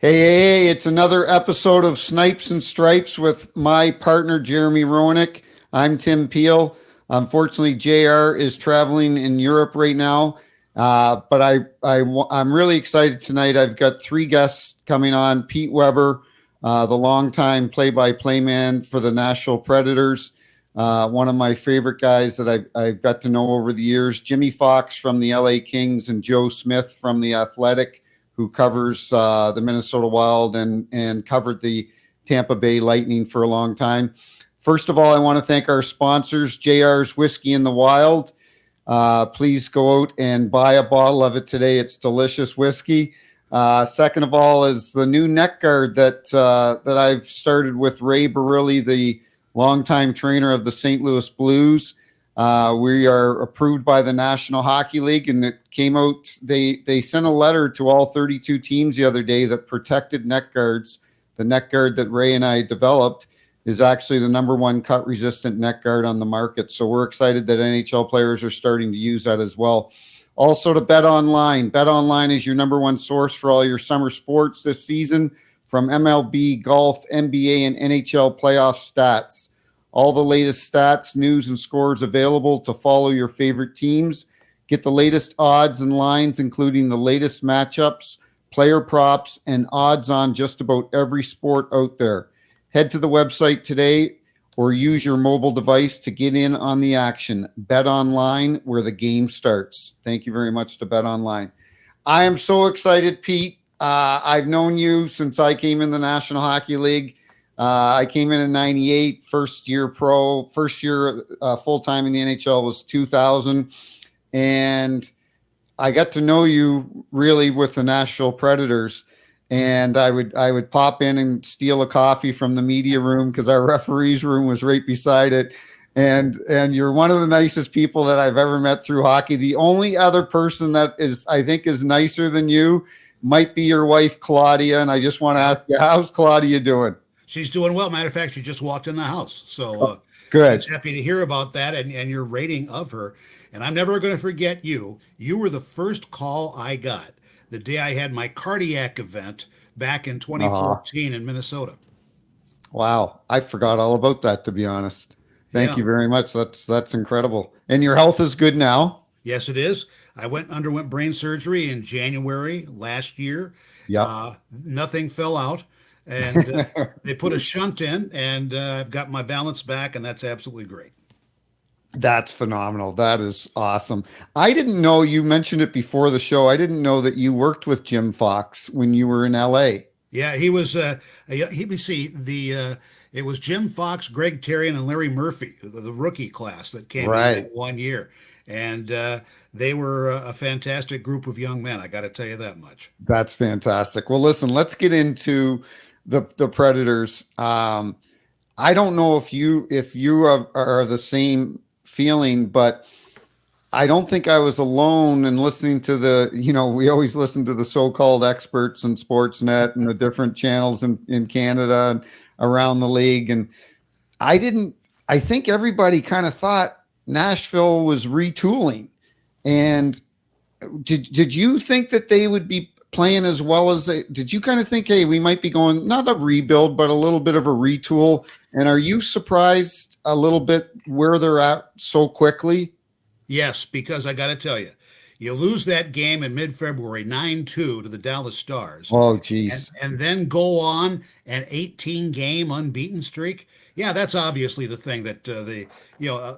Hey, it's another episode of Snipes and Stripes with my partner, Jeremy Roenick. I'm Tim Peel. Unfortunately, JR is traveling in Europe right now, but I'm really excited tonight. I've got three guests coming on. Pete Weber, the longtime play-by-play man for the Nashville Predators, one of my favorite guys that I've got to know over the years. Jimmy Fox from the LA Kings and Joe Smith from the Athletic, who covers the Minnesota Wild and covered the Tampa Bay Lightning for a long time. First of all, I want to thank our sponsors, JR's Whiskey in the Wild. Please go out and buy a bottle of it today. It's delicious whiskey. Second of all is the new neck guard that I've started with Ray Barilli, the longtime trainer of the St. Louis Blues. We are approved by the National Hockey League, and it came out. They sent a letter to all 32 teams the other day that protected neck guards. The neck guard that Ray and I developed is actually the number one cut-resistant neck guard on the market. So we're excited that NHL players are starting to use that as well. Also to Bet Online. Bet Online is your number one source for all your summer sports this season, from MLB, golf, NBA, and NHL playoff stats. All the latest stats, news, and scores available to follow your favorite teams. Get the latest odds and lines, including the latest matchups, player props, and odds on just about every sport out there. Head to the website today or use your mobile device to get in on the action. Bet Online, where the game starts. Thank you very much to Bet Online. I am so excited, Pete. I've known you since I came in the National Hockey League. I came in 98, first year pro, first year full-time in the NHL was 2000. And I got to know you really with the Nashville Predators. And I would pop in and steal a coffee from the media room because our referee's room was right beside it. And you're one of the nicest people that I've ever met through hockey. The only other person that I think is nicer than you might be your wife, Claudia. And I just want to ask you, how's Claudia doing? She's doing well. Matter of fact, she just walked in the house. So good. She's happy to hear about that and your rating of her. And I'm never going to forget you. You were the first call I got the day I had my cardiac event back in 2014 in Minnesota. Wow. I forgot all about that, to be honest. Thank you very much. That's incredible. And your health is good now? Yes, it is. I underwent brain surgery in January last year. Yeah. Nothing fell out. And they put a shunt in, and I've got my balance back, and that's absolutely great. That's phenomenal. That is awesome. I didn't know, you mentioned it before the show, I didn't know that you worked with Jim Fox when you were in LA. Yeah, he was, it was Jim Fox, Greg Terrian, and Larry Murphy, the rookie class that came in that 1 year. And they were a fantastic group of young men. I got to tell you that much. That's fantastic. Well, listen, let's get into the Predators. I don't know if you are the same feeling, but I don't think I was alone in listening to we always listen to the so-called experts in Sportsnet and the different channels in Canada and around the league. And I think everybody kind of thought Nashville was retooling. And did you think that they would be playing as well as did you kind of think, hey, we might be going, not a rebuild, but a little bit of a retool? And are you surprised a little bit where they're at so quickly? Yes, because I got to tell you, you lose that game in mid-February, 9-2 to the Dallas Stars. Oh, geez. And then go on an 18-game unbeaten streak. Yeah, that's obviously the thing that the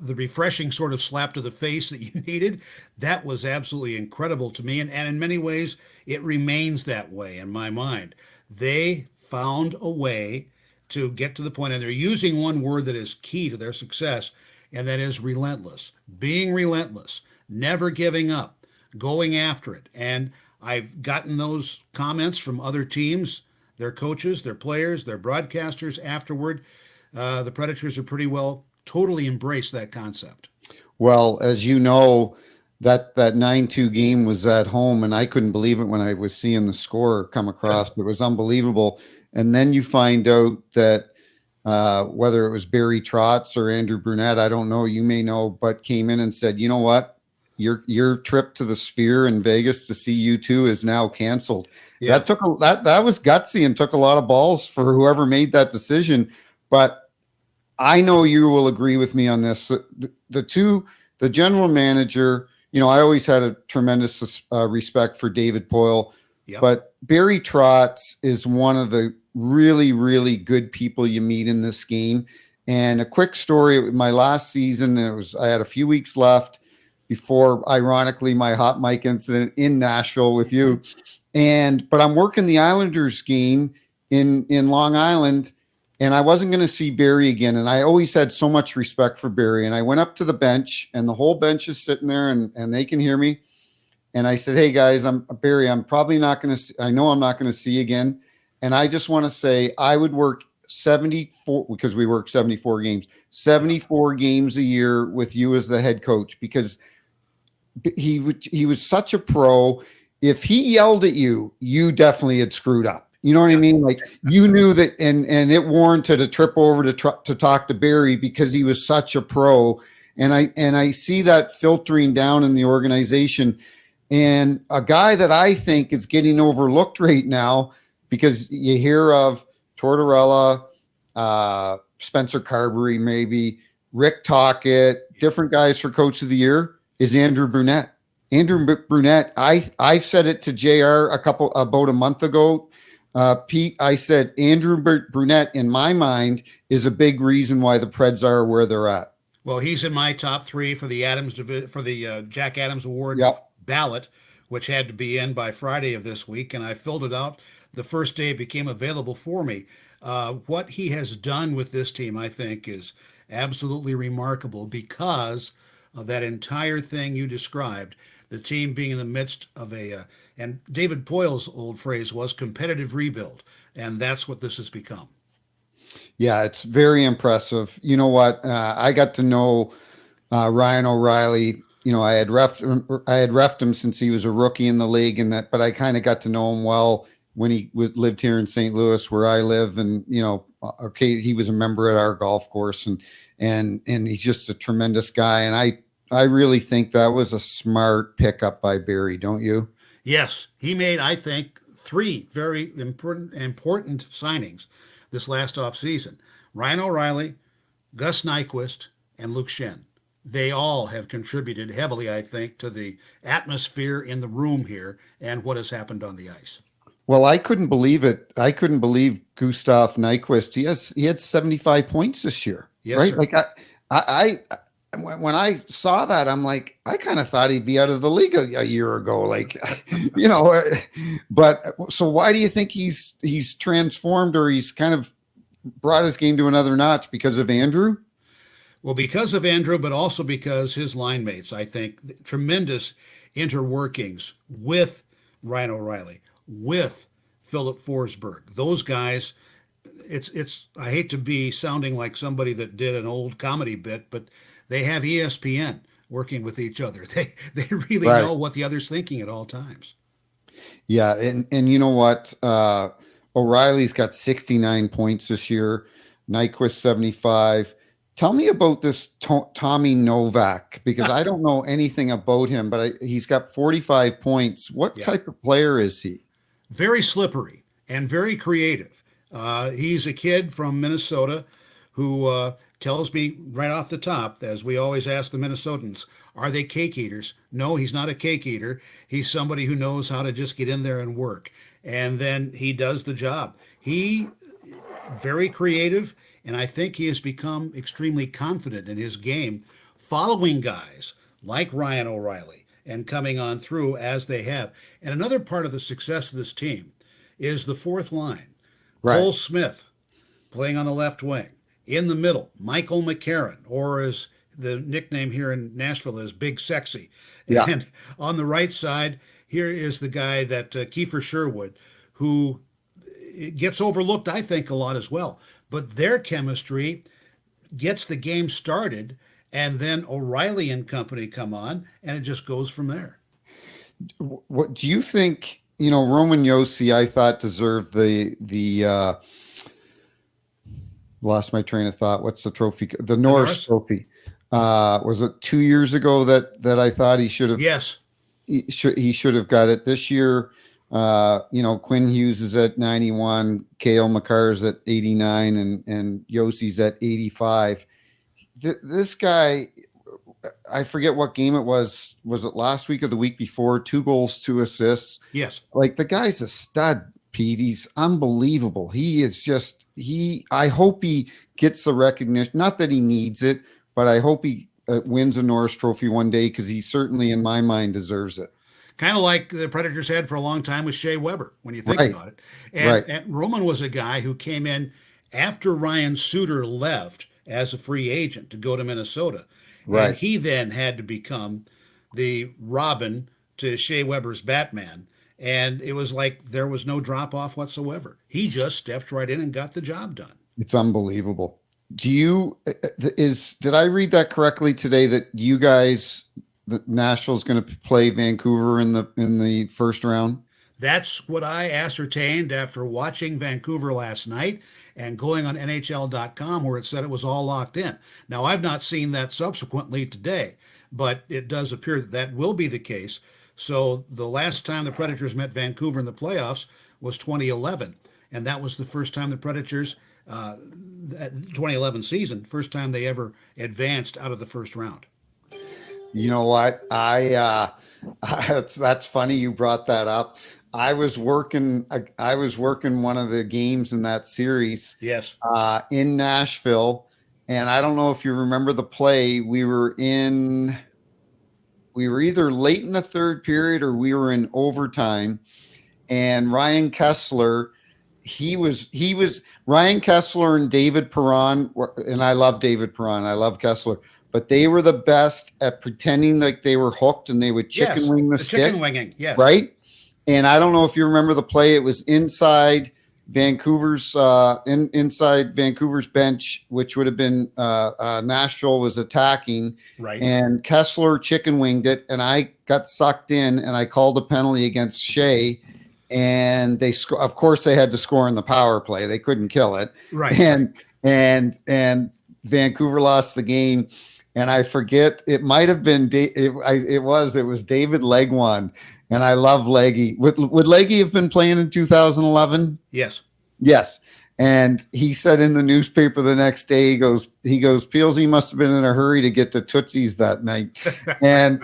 refreshing sort of slap to the face that you needed. That was absolutely incredible to me. And in many ways, it remains that way in my mind. They found a way to get to the point, and they're using one word that is key to their success, and that is relentless. Being relentless, never giving up, going after it. And I've gotten those comments from other teams, their coaches, their players, their broadcasters afterward. The Predators are pretty well totally embraced that concept. Well, as you know, that 9-2 game was at home, and I couldn't believe it when I was seeing the score come across. It was unbelievable. And then you find out that whether it was Barry Trotz or Andrew Brunette, I don't know, you may know, but came in and said, you know what? your trip to the Sphere in Vegas to see U2 is now canceled. Yeah. That was gutsy and took a lot of balls for whoever made that decision. But I know you will agree with me on this. The general manager, I always had a tremendous respect for David Poyle, but Barry Trotz is one of the really, really good people you meet in this game. And a quick story, my last season, I had a few weeks left before, ironically, my hot mic incident in Nashville with you. But I'm working the Islanders game in Long Island, and I wasn't going to see Barry again. And I always had so much respect for Barry. And I went up to the bench, and the whole bench is sitting there, and they can hear me. And I said, "Hey guys, I'm Barry. I'm probably not going to. I know I'm not going to see you again. And I just want to say I would work 74, because we work 74 games, 74 games a year with you as the head coach, because he was such a pro. If he yelled at you, you definitely had screwed up. You know what I mean? Like, you knew that, and it warranted a trip over to talk to Barry because he was such a pro. And I see that filtering down in the organization. And a guy that I think is getting overlooked right now, because you hear of Tortorella, Spencer Carberry, maybe Rick Tocchet, different guys for Coach of the Year, is Andrew Brunette. Andrew Brunette, I've said it to JR about a month ago. Pete, I said Andrew Brunette, in my mind, is a big reason why the Preds are where they're at. Well, he's in my top 3 for the Jack Adams Award ballot, which had to be in by Friday of this week, and I filled it out the first day it became available for me. What he has done with this team, I think, is absolutely remarkable because of that entire thing you described, the team being in the midst of and David Poyle's old phrase was competitive rebuild, and that's what this has become. Yeah, it's very impressive. You know what? I got to know Ryan O'Reilly. I had reffed him since he was a rookie in the league, but I kind of got to know him well when he lived here in St. Louis, where I live, and he was a member at our golf course, and he's just a tremendous guy. And I really think that was a smart pickup by Barry, don't you? Yes, he made, I think, 3 very important signings this last offseason. Ryan O'Reilly, Gus Nyquist, and Luke Schenn. They all have contributed heavily, I think, to the atmosphere in the room here and what has happened on the ice. Well, I couldn't believe it. I couldn't believe Gustav Nyquist. He had 75 points this year. Yes, right? Sir. Like I when I saw that, I'm like, I kind of thought he'd be out of the league a year ago. Like, but so why do you think he's transformed, or he's kind of brought his game to another notch? Because of Andrew? Well, because of Andrew, but also because his line mates, I think, tremendous interworkings with Ryan O'Reilly, with Philip Forsberg. Those guys, it's I hate to be sounding like somebody that did an old comedy bit, but they have ESPN working with each other. They really know what the other's thinking at all times. Yeah, and you know what? O'Reilly's got 69 points this year, Nyquist 75. Tell me about this Tommy Novak, because I don't know anything about him, but he's got 45 points. What type of player is he? Very slippery and very creative. He's a kid from Minnesota who tells me right off the top, as we always ask the Minnesotans, are they cake eaters? No, he's not a cake eater. He's somebody who knows how to just get in there and work. And then he does the job. He very creative, and I think he has become extremely confident in his game, following guys like Ryan O'Reilly and coming on through as they have. And another part of the success of this team is the fourth line. Right. Cole Smith playing on the left wing. In the middle, Michael McCarron, or as the nickname here in Nashville is, Big Sexy. Yeah. And on the right side, here is the guy that Kiefer Sherwood, who gets overlooked, I think, a lot as well. But their chemistry gets the game started, and then O'Reilly and company come on, and it just goes from there. What do you think? Roman Josi, I thought, deserved the lost my train of thought. What's the trophy? The Norris Trophy. Was it 2 years ago that I thought he should have Yes. he should have got it this year. Quinn Hughes is at 91, Kale McCarr's at 89, and Yossi's at 85. This guy, I forget what game it was. Was it last week or the week before? 2 goals, 2 assists. Yes. Like, the guy's a stud, Pete. He's unbelievable. He is just, I hope he gets the recognition. Not that he needs it, but I hope he wins a Norris Trophy one day, because he certainly, in my mind, deserves it. Kind of like the Predators had for a long time with Shea Weber, when you think about it. And Roman was a guy who came in after Ryan Suter left as a free agent to go to Minnesota. Right. And he then had to become the Robin to Shea Weber's Batman. And it was like there was no drop off whatsoever. He just stepped right in and got the job done. It's unbelievable. Did I read that correctly today, that you guys, the Nashville's going to play Vancouver in the first round? That's what I ascertained after watching Vancouver last night and going on NHL.com, where it said it was all locked in. Now, I've not seen that subsequently today, but it does appear that will be the case. So the last time the Predators met Vancouver in the playoffs was 2011, and that was the first time the Predators, that 2011 season, first time they ever advanced out of the first round. You know what? That's funny you brought that up. I was working one of the games in that series. Yes. In Nashville, and I don't know if you remember the play. We were either late in the third period or we were in overtime, and Ryan Kessler, Ryan Kessler and David Perron, and I love David Perron. I love Kessler. But they were the best at pretending like they were hooked, and they would chicken wing the stick. Chicken winging, yes. Right? And I don't know if you remember the play. It was inside Vancouver's bench, which would have been Nashville was attacking. Right. And Kessler chicken winged it, and I got sucked in, and I called a penalty against Shea. And of course, they had to score in the power play. They couldn't kill it. Right. And Vancouver lost the game. And I forget, it might have been it was David Legwand, and I love Leggy. Would Leggy have been playing in 2011? Yes. Yes. And he said in the newspaper the next day, he goes, Peelsy must have been in a hurry to get to Tootsie's that night. and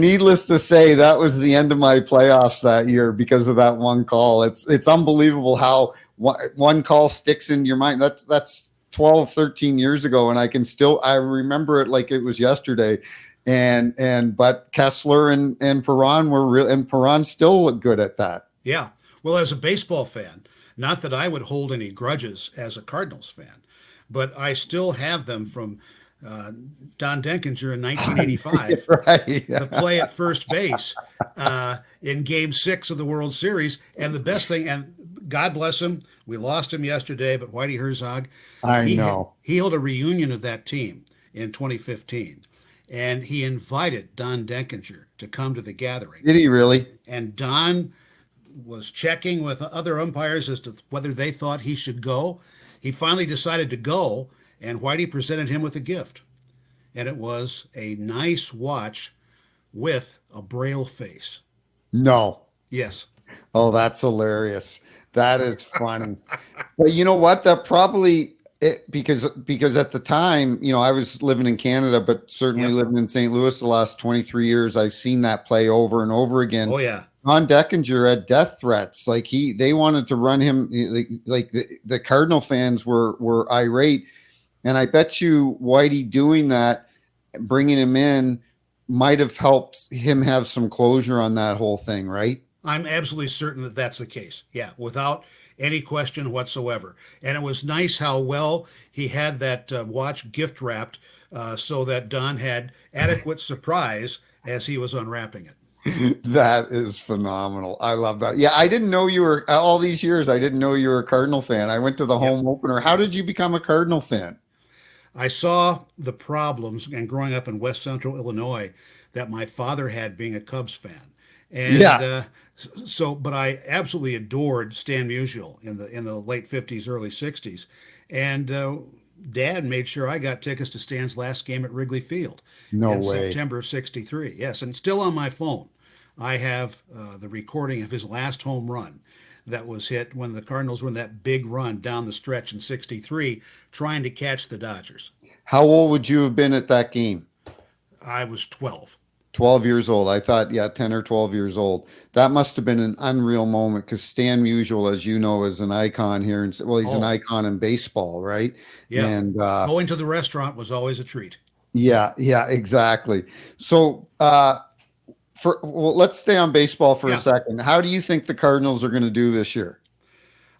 needless to say, that was the end of my playoffs that year because of that one call. It's unbelievable how one call sticks in your mind. That's 12, 13 years ago, and I remember it like it was yesterday. But Kessler and Perron were real, and Perron's still good at that. Yeah. Well, as a baseball fan, not that I would hold any grudges as a Cardinals fan, but I still have them from Don Denkinger in 1985. Right. The play at first base in Game 6 of the World Series. And the best thing, and God bless him, we lost him yesterday, but Whitey Herzog, he held a reunion of that team in 2015. And he invited Don Denkinger to come to the gathering. Did he really? And Don was checking with other umpires as to whether they thought he should go. He finally decided to go, and Whitey presented him with a gift. And it was a nice watch with a Braille face. No. Yes. Oh, that's hilarious. That is funny. But you know what? That probably because at the time, I was living in Canada, but certainly living in St. Louis the last 23 years, I've seen that play over and over again. Oh yeah. Don Denkinger had death threats. Like they wanted to run him. Like the Cardinal fans were irate, and I bet you Whitey doing that, bringing him in, might have helped him have some closure on that whole thing, right? I'm absolutely certain that that's the case. Yeah, without any question whatsoever. And it was nice how well he had that watch gift wrapped so that Don had adequate surprise as he was unwrapping it. That is phenomenal. I love that. Yeah, I didn't know you were, all these years, I didn't know you were a Cardinal fan. I went to the home opener. How did you become a Cardinal fan? I saw the problems, and growing up in West Central Illinois, that my father had being a Cubs fan. And but I absolutely adored Stan Musial in the late 50s, early 60s. And dad made sure I got tickets to Stan's last game at Wrigley Field No in way. September of '63. Yes, and still on my phone, I have the recording of his last home run that was hit when the Cardinals were in that big run down the stretch in '63, trying to catch the Dodgers. How old would you have been at that game? I was 12. 12 years old. I thought, yeah, 10 or 12 years old. That must have been an unreal moment because Stan Musial, as you know, is an icon here. And well, he's an Oh, icon in baseball, right? yeah. And Going to the restaurant was always a treat. yeah, exactly. So well, let's stay on baseball for a Yeah. second. How do you think the Cardinals are going to do this year?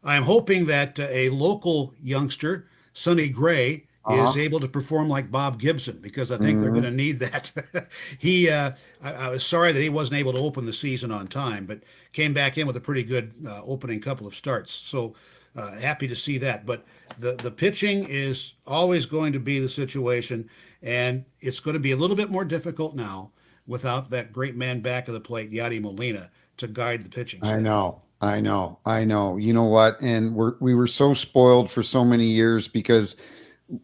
I'm hoping that a local youngster, Sonny Gray, is Uh-huh. able to perform like Bob Gibson because I think they're going Mhm. to need that. I was sorry that he wasn't able to open the season on time, but came back in with a pretty good opening couple of starts. So happy to see that. But the pitching is always going to be the situation, and it's going to be a little bit more difficult now without that great man back of the plate, Yadi Molina, to guide the pitching I staff. know. I know. I know. You know what? And we were so spoiled for so many years because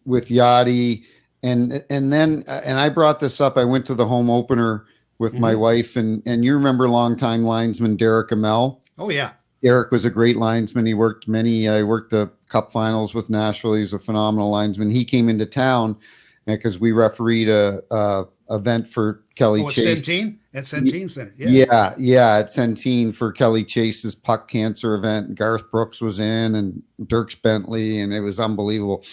with Yachty and then and I brought this up. I went to the home opener with my Hmm. wife and you remember longtime linesman Derek Amell. Oh yeah. Derek was a great linesman. He worked I worked the Cup Finals with Nashville. He's a phenomenal linesman. He came into town because we refereed a event for Kelly Oh, at Chase. Centene? At Centene Center. Yeah. Yeah, at Centene for Kelly Chase's puck cancer event. Garth Brooks was in and Dirks Bentley, and it was unbelievable.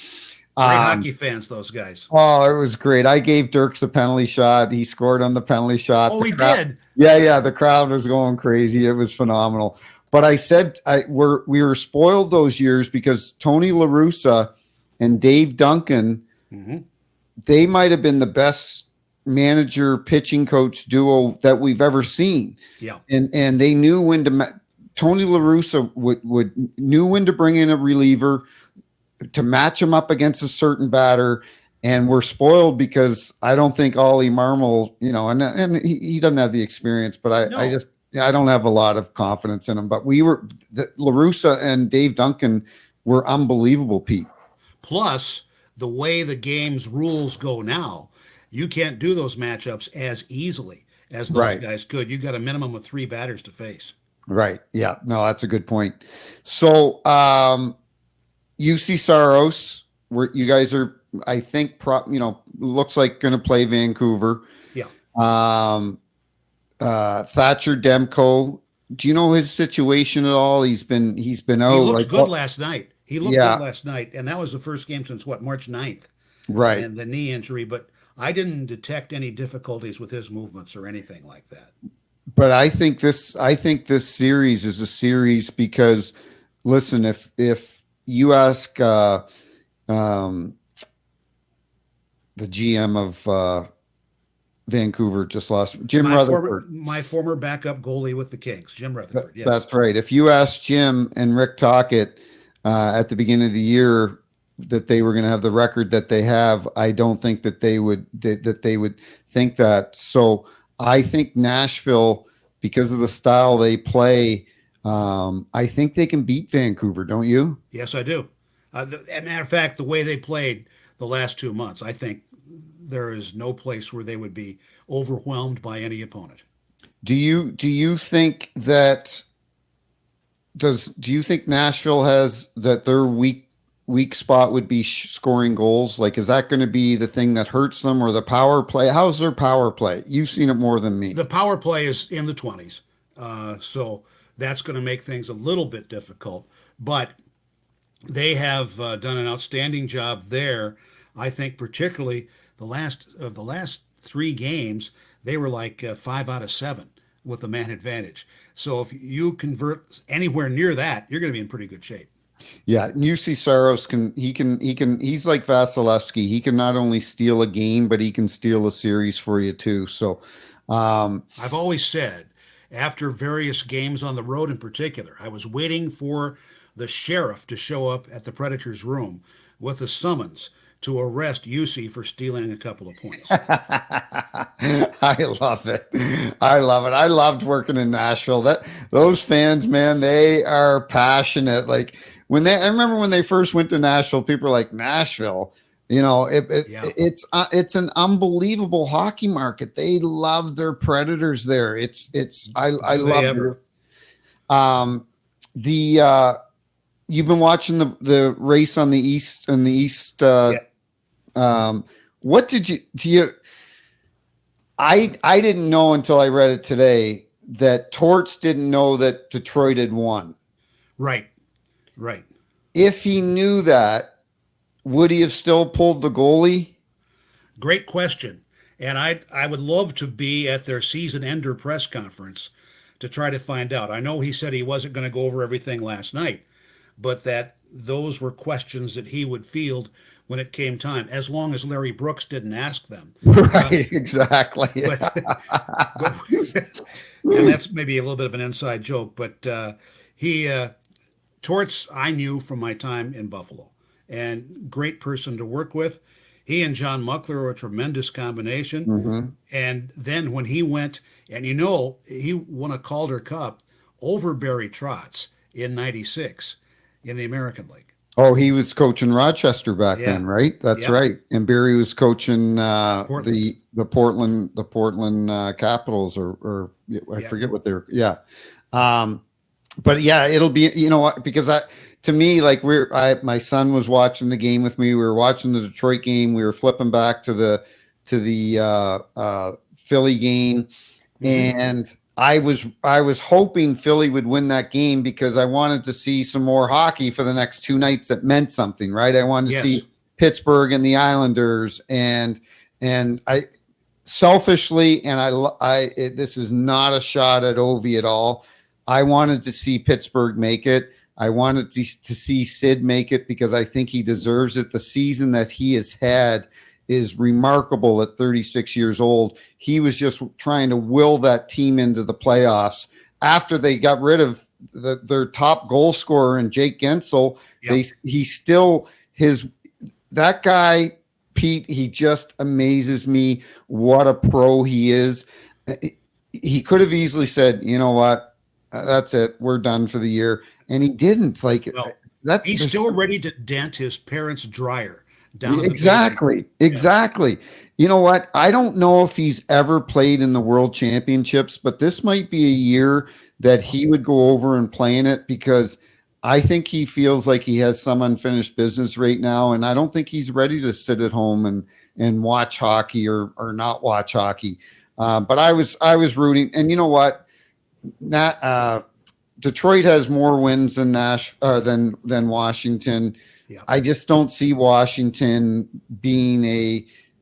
Great Um, hockey fans, those guys. oh, it was great. I gave Dirks a penalty shot. He scored on the penalty shot. Oh, The he crowd, did. yeah, the crowd was going crazy. It was phenomenal. But I said we were spoiled those years because Tony La Russa and Dave Duncan, Hmm. they might have been the best manager pitching coach duo that we've ever seen. Yeah. And they knew when to Tony La Russa would knew when to bring in a reliever to match him up against a certain batter. And we're spoiled because I don't think Ollie Marmol, and he doesn't have the experience, but I No. just I don't have a lot of confidence in him. But La Russa and Dave Duncan were unbelievable, Pete. Plus, the way the game's rules go now, you can't do those matchups as easily as those Right. guys could. You got a minimum of 3 batters to face. Right. Yeah. No, that's a good point. So UC Saros, where you guys are, I think, looks like going to play Vancouver. Yeah. Thatcher Demko. Do you know his situation at all? He's been out. He looked like good last night. He looked Yeah. good last night. And that was the first game since March 9th, Right. and the knee injury. But I didn't detect any difficulties with his movements or anything like that. But I think this series is a series because listen, if you ask the GM of Vancouver just lost Jim Rutherford. My former backup goalie with the Kings, Jim Rutherford. Yes. That's right. If you ask Jim and Rick Tocchet at the beginning of the year that they were going to have the record that they have, I don't think that they would think that. So I think Nashville, because of the style they play, I think they can beat Vancouver. Don't you? Yes, I do. As a matter of fact, the way they played the last 2 months, I think there is no place where they would be overwhelmed by any opponent. Do you think that do you think Nashville has that their weak spot would be scoring goals? Like, is that going to be the thing that hurts them, or the power play? How's their power play? You've seen it more than me. The power play is in the 20s, so that's going to make things a little bit difficult. But they have done an outstanding job there. I think particularly the last 3 games, they were like 5 out of 7 with the man advantage. So if you convert anywhere near that, you're going to be in pretty good shape. Yeah, UC Saros he's like Vasilevsky. He can not only steal a game, but he can steal a series for you too. So I've always said, after various games on the road in particular, I was waiting for the sheriff to show up at the Predators' room with a summons to arrest UC for stealing a couple of points. I love it. I love it. I loved working in Nashville. Those fans, man, they are passionate. Like I remember when they first went to Nashville, people were like, Nashville, Yeah. it's an unbelievable hockey market. They love their Predators there. I Do they love ever? it. You've been watching the race on the East. Yeah. What do you? I didn't know until I read it today that Torts didn't know that Detroit had won. Right. Right. If he knew that, would he have still pulled the goalie? Great question. And I would love to be at their season ender press conference to try to find out. I know he said he wasn't going to go over everything last night, but that those were questions that he would field when it came time, as long as Larry Brooks didn't ask them. Right, exactly. But and that's maybe a little bit of an inside joke, but he Torts I knew from my time in Buffalo, and great person to work with. He and John Muckler are a tremendous combination. Mhm. And then when he went, and he won a Calder Cup over Barry Trotz in '96 in the American League. Oh, he was coaching Rochester back Yeah. then, right? That's Yeah. right. And Barry was coaching Portland. the Portland Capitals, or I Yeah. forget what they're. Yeah, but yeah, it'll be because to me, like my son was watching the game with me. We were watching the Detroit game. We were flipping back to the Philly game, and I was hoping Philly would win that game because I wanted to see some more hockey for the next two nights that meant something, right? I wanted to see Pittsburgh and the Islanders, and I selfishly, and this is not a shot at Ovi at all. I wanted to see Pittsburgh make it. I wanted to see Sid make it because I think he deserves it. The season that he has had is remarkable at 36 years old. He was just trying to will that team into the playoffs after they got rid of their top goal scorer in Jake Gensel. Yep. That guy, Pete, he just amazes me. What a pro he is. He could have easily said, you know what? That's it. We're done for the year. And he didn't. He's still ready to dent his parents' dryer down. Exactly. You know what? I don't know if he's ever played in the World Championships, but this might be a year that he would go over and play in it because I think he feels like he has some unfinished business right now. And I don't think he's ready to sit at home and watch hockey or not watch hockey. But I was rooting. And you know what? Detroit has more wins than than Washington. Yeah. I just don't see Washington being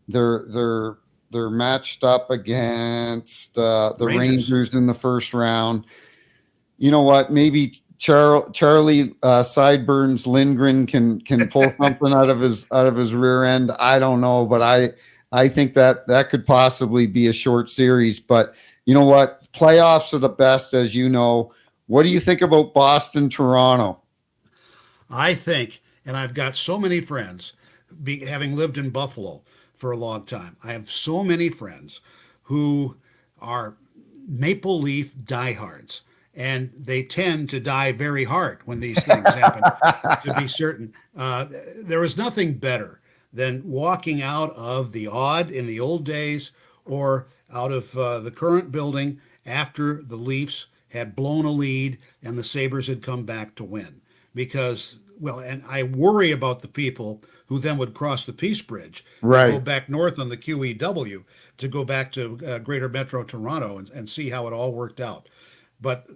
they're matched up against the Rangers in the first round. You know what? Maybe Charlie Sideburns Lindgren can pull something out of his rear end. I don't know, but I think that could possibly be a short series. But you know what? Playoffs are the best, as you know. What do you think about Boston, Toronto? I think, and I've got so many friends, having lived in Buffalo for a long time, I have so many friends who are Maple Leaf diehards, and they tend to die very hard when these things happen, to be certain. There was nothing better than walking out of the Odd in the old days or out of the current building after the Leafs had blown a lead and the Sabres had come back to win. Because, and I worry about the people who then would cross the Peace Bridge and go back north on the QEW to go back to Greater Metro Toronto and see how it all worked out. But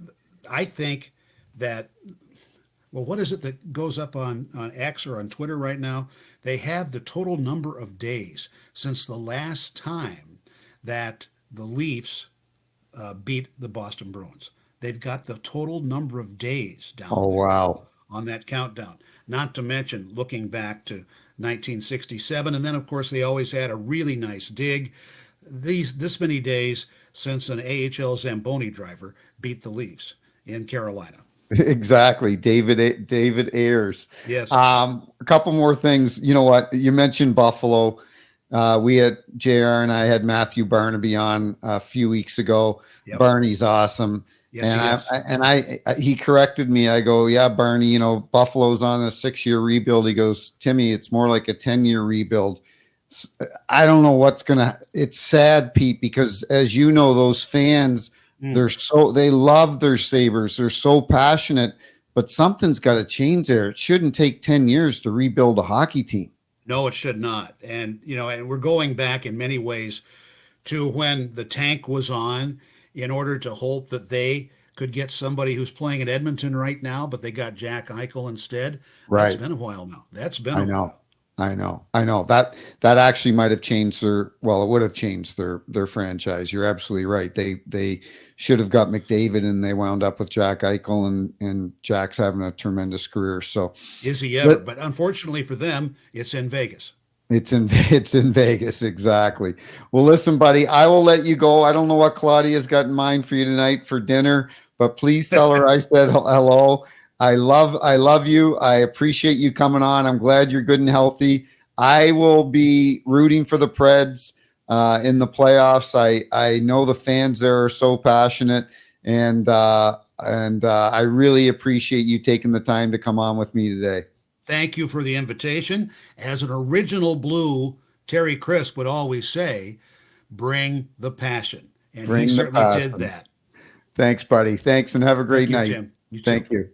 I think that, what is it that goes up on X or on Twitter right now? They have the total number of days since the last time that the Leafs beat the Boston Bruins. They've got the total number of days down on that countdown. Not to mention looking back to 1967, and then of course they always had a really nice dig. This many days since an AHL Zamboni driver beat the Leafs in Carolina. Exactly, David Ayers. Yes. A couple more things. You know what? You mentioned Buffalo. We had JR and I had Matthew Barnaby on a few weeks ago. Yep. Barney's awesome. Yes, And he is. he corrected me. I go, yeah, Barney, Buffalo's on a 6-year rebuild. He goes, Timmy, it's more like a 10-year rebuild. I don't know it's sad, Pete, because as you know, those fans, they love their Sabres. They're so passionate, but something's got to change there. It shouldn't take 10 years to rebuild a hockey team. No, it should not. And we're going back in many ways to when the tank was on in order to hope that they could get somebody who's playing at Edmonton right now, but they got Jack Eichel instead. That's Right. been a while now. That's been I a know. while. I know that actually might have changed it would have changed their franchise. You're absolutely right. They should have got McDavid and they wound up with Jack Eichel and Jack's having a tremendous career. So Is he ever? but But unfortunately for them, it's in Vegas. it's in Vegas. Exactly. Well, listen, buddy, I will let you go. I don't know what Claudia's got in mind for you tonight for dinner, but please tell her I said hello. I love you. I appreciate you coming on. I'm glad you're good and healthy. I will be rooting for the Preds in the playoffs. I know the fans there are so passionate, and I really appreciate you taking the time to come on with me today. Thank you for the invitation. As an original blue, Terry Crisp would always say, bring the passion. And he Bring the certainly did passion. that. Thanks, buddy. Thanks, and have a great Thank you, night. Tim. You too. Thank you.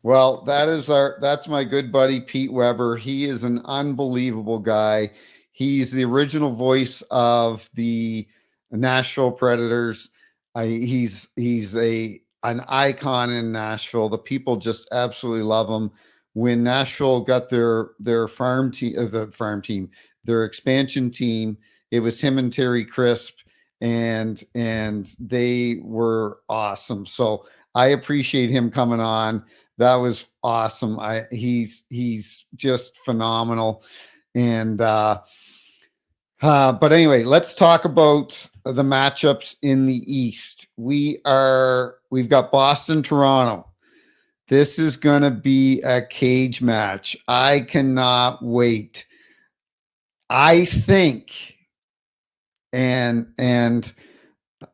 Well, that's my good buddy Pete Weber. He is an unbelievable guy. He's the original voice of the Nashville Predators. He's an icon in Nashville. The people just absolutely love him. When Nashville got their their expansion team, it was him and Terry Crisp, and they were awesome. So I appreciate him coming on. That was awesome. He's just phenomenal. And but anyway, let's talk about the matchups in the East. We've got Boston, Toronto. This is going to be a cage match. I cannot wait. I think, and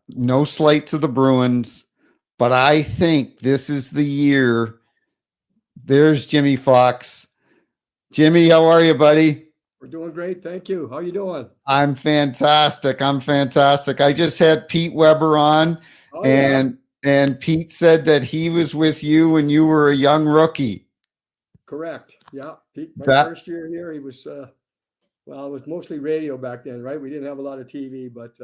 no slight to the Bruins, but I think this is the year. There's Jimmy Fox. Jimmy, how are you, buddy? We're doing great. Thank you. How you doing? I'm fantastic. I just had Pete Weber on, Oh, and Pete said that he was with you when you were a young rookie. correct. Yeah. Pete, my That first year here, he was, well, it was mostly radio back then, right? We didn't have a lot of TV, but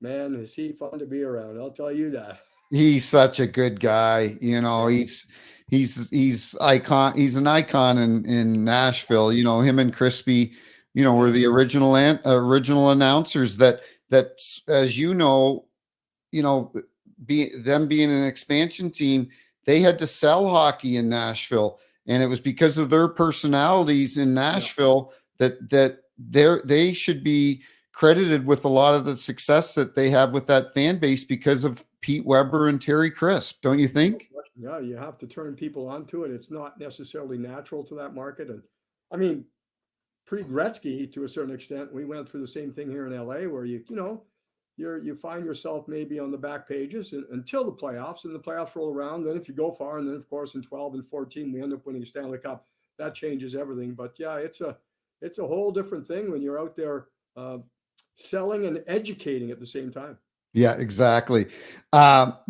man, is he fun to be around. I'll tell you that. he's such a good guy. He's icon. He's an icon in Nashville. Him and Crispy, were the original announcers that as being an expansion team, they had to sell hockey in Nashville, and it was because of their personalities in Nashville that they should be credited with a lot of the success that they have with that fan base because of Pete Weber and Terry Crisp, don't you think? Yeah, you have to turn people onto it. It's not necessarily natural to that market. And I mean, pre-Gretzky to a certain extent, we went through the same thing here in LA where you find yourself maybe on the back pages until the playoffs, and the playoffs roll around. Then if you go far, and then of course in 12 and 14 we end up winning a Stanley Cup. That changes everything. But yeah, it's a whole different thing when you're out there selling and educating at the same time. Yeah, exactly.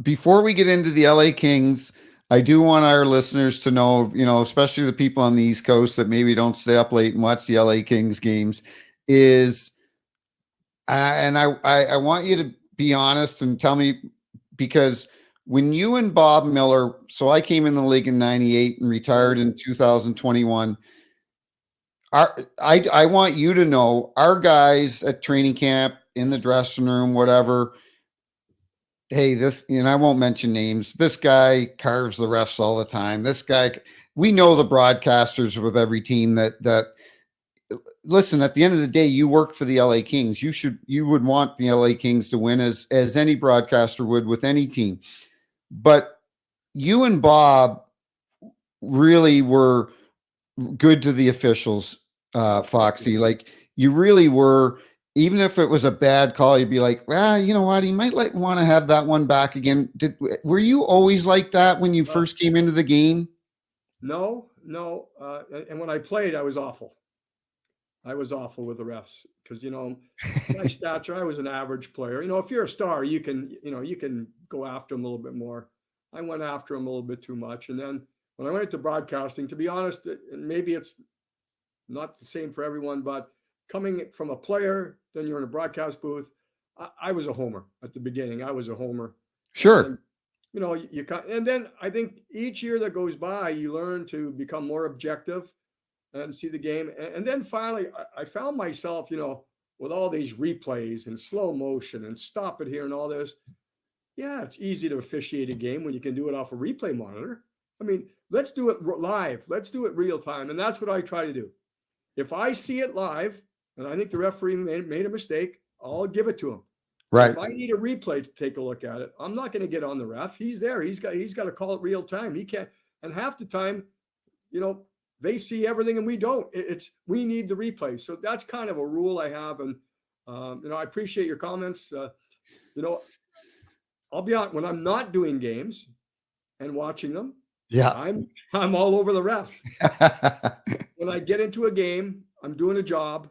Before we get into the LA Kings, I do want our listeners to know, especially the people on the East Coast that maybe don't stay up late and watch the LA Kings games, and I want you to be honest and tell me, because when you and Bob Miller, so I came in the league in '98 and retired in 2021. I want you to know our guys at training camp, in the dressing room, whatever. Hey, I won't mention names. This guy carves the refs all the time. This guy, we know the broadcasters with every team that listen, at the end of the day, you work for the LA Kings. You would want the LA Kings to win as any broadcaster would with any team. But you and Bob really were good to the officials, Foxy. Like, you really were even if it was a bad call, you'd be like, well, you know what? He might want to have that one back again. Were you always like that when you first came into the game? No, no. And when I played, I was awful. I was awful with the refs because, my stature, I was an average player. If you're a star, you can go after them a little bit more. I went after them a little bit too much. And then when I went into broadcasting, to be honest, and maybe it's not the same for everyone, but coming from a player, then you're in a broadcast booth. I was a homer at the beginning. I was a homer. Sure. And, and then I think each year that goes by, you learn to become more objective and see the game. And then finally, I found myself, with all these replays and slow motion and stop it here and all this. Yeah, it's easy to officiate a game when you can do it off a replay monitor. I mean, let's do it live. Let's do it real time. And that's what I try to do. If I see it live and I think the referee made a mistake, I'll give it to him. Right. If I need a replay to take a look at it, I'm not going to get on the ref. He's there. He's got to call it real time. He can't. And half the time, they see everything and we don't. We need the replay. So that's kind of a rule I have. And I appreciate your comments. I'll be honest, when I'm not doing games and watching them, yeah, I'm all over the refs. When I get into a game, I'm doing a job.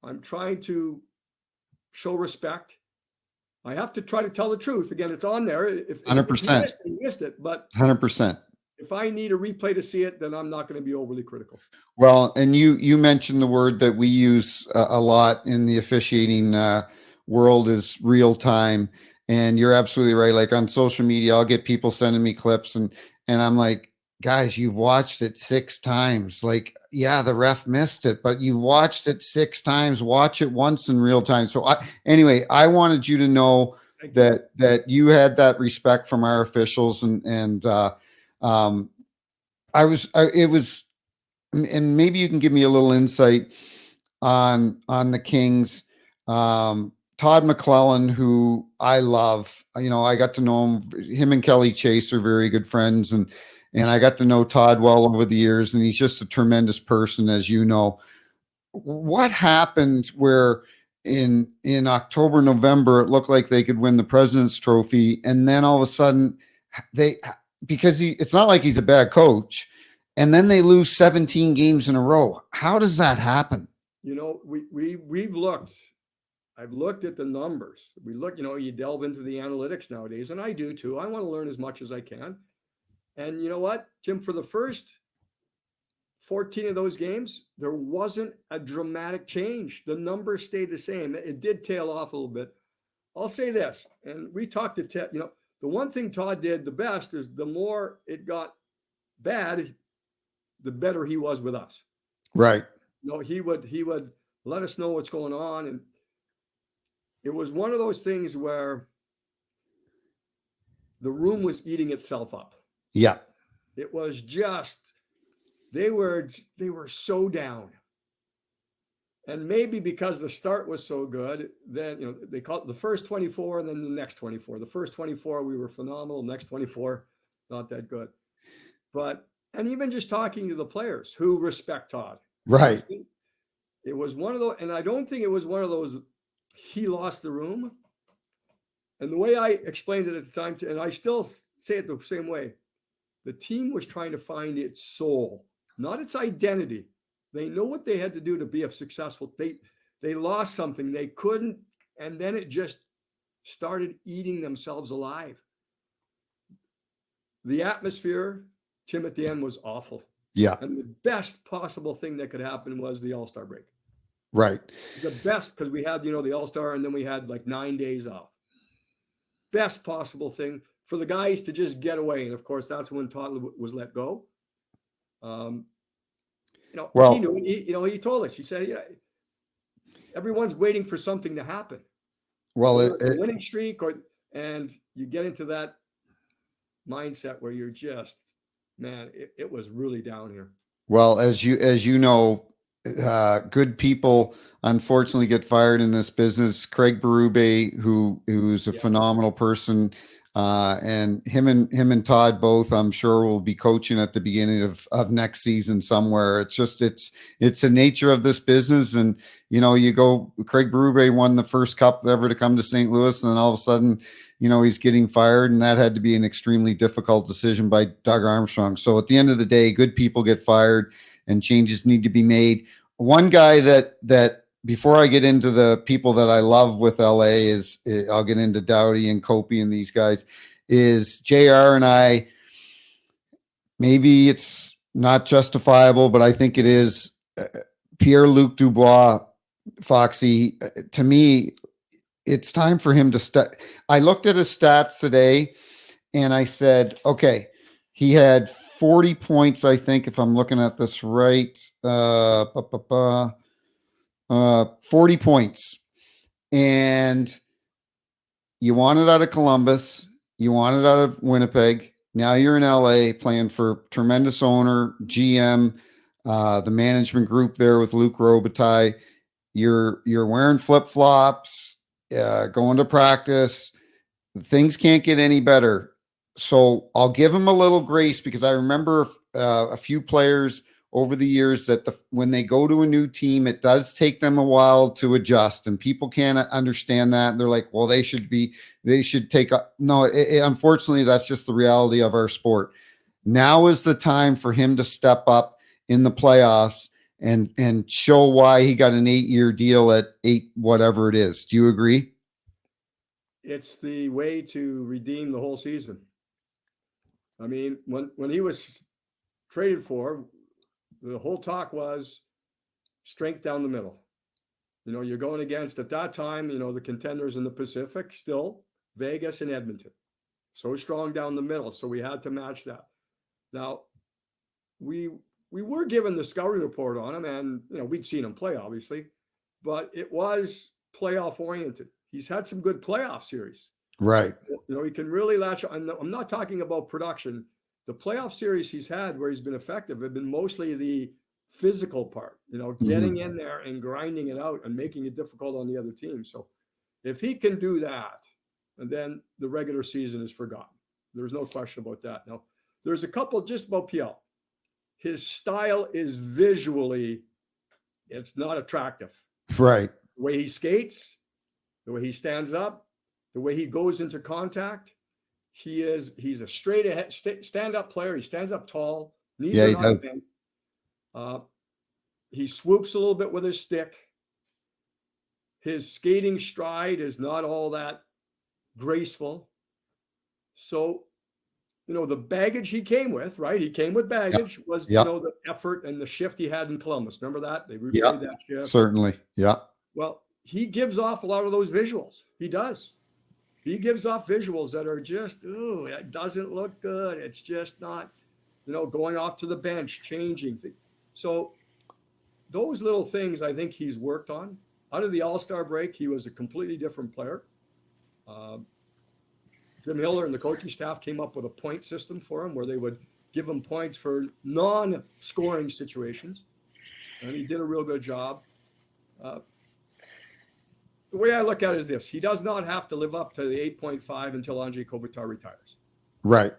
I'm trying to show respect. I have to try to tell the truth. Again, it's on there. If 100%. You missed it, but 100%. If I need a replay to see it, then I'm not going to be overly critical. Well, and you mentioned the word that we use a lot in the officiating world is real time, and you're absolutely right. Like on social media, I'll get people sending me clips, and I'm like, guys, you've watched it 6 times. Like, yeah, the ref missed it, but you've watched it 6 times. Watch it once in real time. So I wanted you to know that you had that respect from our officials, and and maybe you can give me a little insight on the Kings. Todd McClellan, who I love, I got to know him and Kelly Chase are very good friends, and I got to know Todd well over the years, and he's just a tremendous person, as you know. What happened where in October, November, it looked like they could win the President's Trophy, and then all of a sudden because it's not like he's a bad coach, and then they lose 17 games in a row. How does that happen? We've looked. I've looked at the numbers. We look, you delve into the analytics nowadays, and I do too. I want to learn as much as I can. And you know what, Tim, for the first 14 of those games, there wasn't a dramatic change. The numbers stayed the same. It did tail off a little bit. I'll say this, and we talked to Ted, the one thing Todd did the best is the more it got bad, the better he was with us. Right. He would let us know what's going on. And it was one of those things where the room was eating itself up. Yeah. It was just, they were so down. And maybe because the start was so good, then, they called it the first 24 and then the next 24. The first 24, we were phenomenal. Next 24, not that good. And even just talking to the players who respect Todd. Right. It was one of those, and I don't think it was one of those, he lost the room. And the way I explained it at the time, and I still say it the same way, the team was trying to find its soul, not its identity. They know what they had to do to be a successful. They lost something they couldn't, and then it just started eating themselves alive. The atmosphere, Tim, at the end was awful. Yeah. And the best possible thing that could happen was the All-Star break. Right. The best, because we had, the All-Star, and then we had like 9 days off. Best possible thing for the guys to just get away. And of course, that's when Todd was let go. He knew, he told us, he said, everyone's waiting for something to happen. Well, a winning streak, and you get into that mindset where you're just, man, it was really down here. Well, as you know, good people unfortunately get fired in this business. Craig Berube, who's a phenomenal person, And him and Todd both, I'm sure, will be coaching at the beginning of next season somewhere. It's just it's the nature of this business. And you go, Craig Berube won the first cup ever to come to St. Louis, and then all of a sudden, he's getting fired, and that had to be an extremely difficult decision by Doug Armstrong. So at the end of the day, good people get fired, and changes need to be made. One guy that before I get into the people that I love with LA I'll get into Doughty and Kopi and these guys, is JR and I, maybe it's not justifiable, but I think it is. Pierre-Luc Dubois, Foxy, to me, it's time for him to I looked at his stats today and I said, okay, he had 40 points, I think, if I'm looking at this right. 40 points. And you want it out of Columbus. You want it out of Winnipeg. Now you're in LA playing for tremendous owner, GM, the management group there with Luc Robitaille. You're wearing flip-flops, going to practice. Things can't get any better. So I'll give him a little grace, because I remember a few players over the years that when they go to a new team, it does take them a while to adjust, and people can't understand that. And they're like, well, they should take no, unfortunately, that's just the reality of our sport. Now is the time for him to step up in the playoffs and show why he got an 8-year deal at 8, whatever it is. Do you agree? It's the way to redeem the whole season. I mean, when he was traded for, the whole talk was strength down the middle. You're going against, at that time, the contenders in the Pacific, still Vegas and Edmonton. So strong down the middle. So we had to match that. Now, we were given the scouting report on him, and, we'd seen him play, obviously, but it was playoff oriented. He's had some good playoff series. Right. He can really latch on. I'm not talking about production. The playoff series he's had where he's been effective have been mostly the physical part, getting in there and grinding it out and making it difficult on the other team. So if he can do that, and then the regular season is forgotten. There's no question about that. Now, there's a couple just about PL. His style is visually, it's not attractive. Right. The way he skates, the way he stands up, the way he goes into contact. He's a straight ahead stand-up player. He stands up tall. Knees are not bent. He swoops a little bit with his stick. His skating stride is not all that graceful. So, the baggage he came with, right? He came with baggage, was, the effort and the shift he had in Columbus. Remember that? They replayed that shift. Certainly. Yeah. Well, he gives off a lot of those visuals. He does. He gives off visuals that are just, it doesn't look good. It's just not, going off to the bench, changing. So those little things I think he's worked on. Out of the All-Star break, he was a completely different player. Jim Hiller and the coaching staff came up with a point system for him where they would give him points for non-scoring situations. And he did a real good job. The way I look at it is this: he does not have to live up to the 8.5 until Andrei Kopitar retires. Right.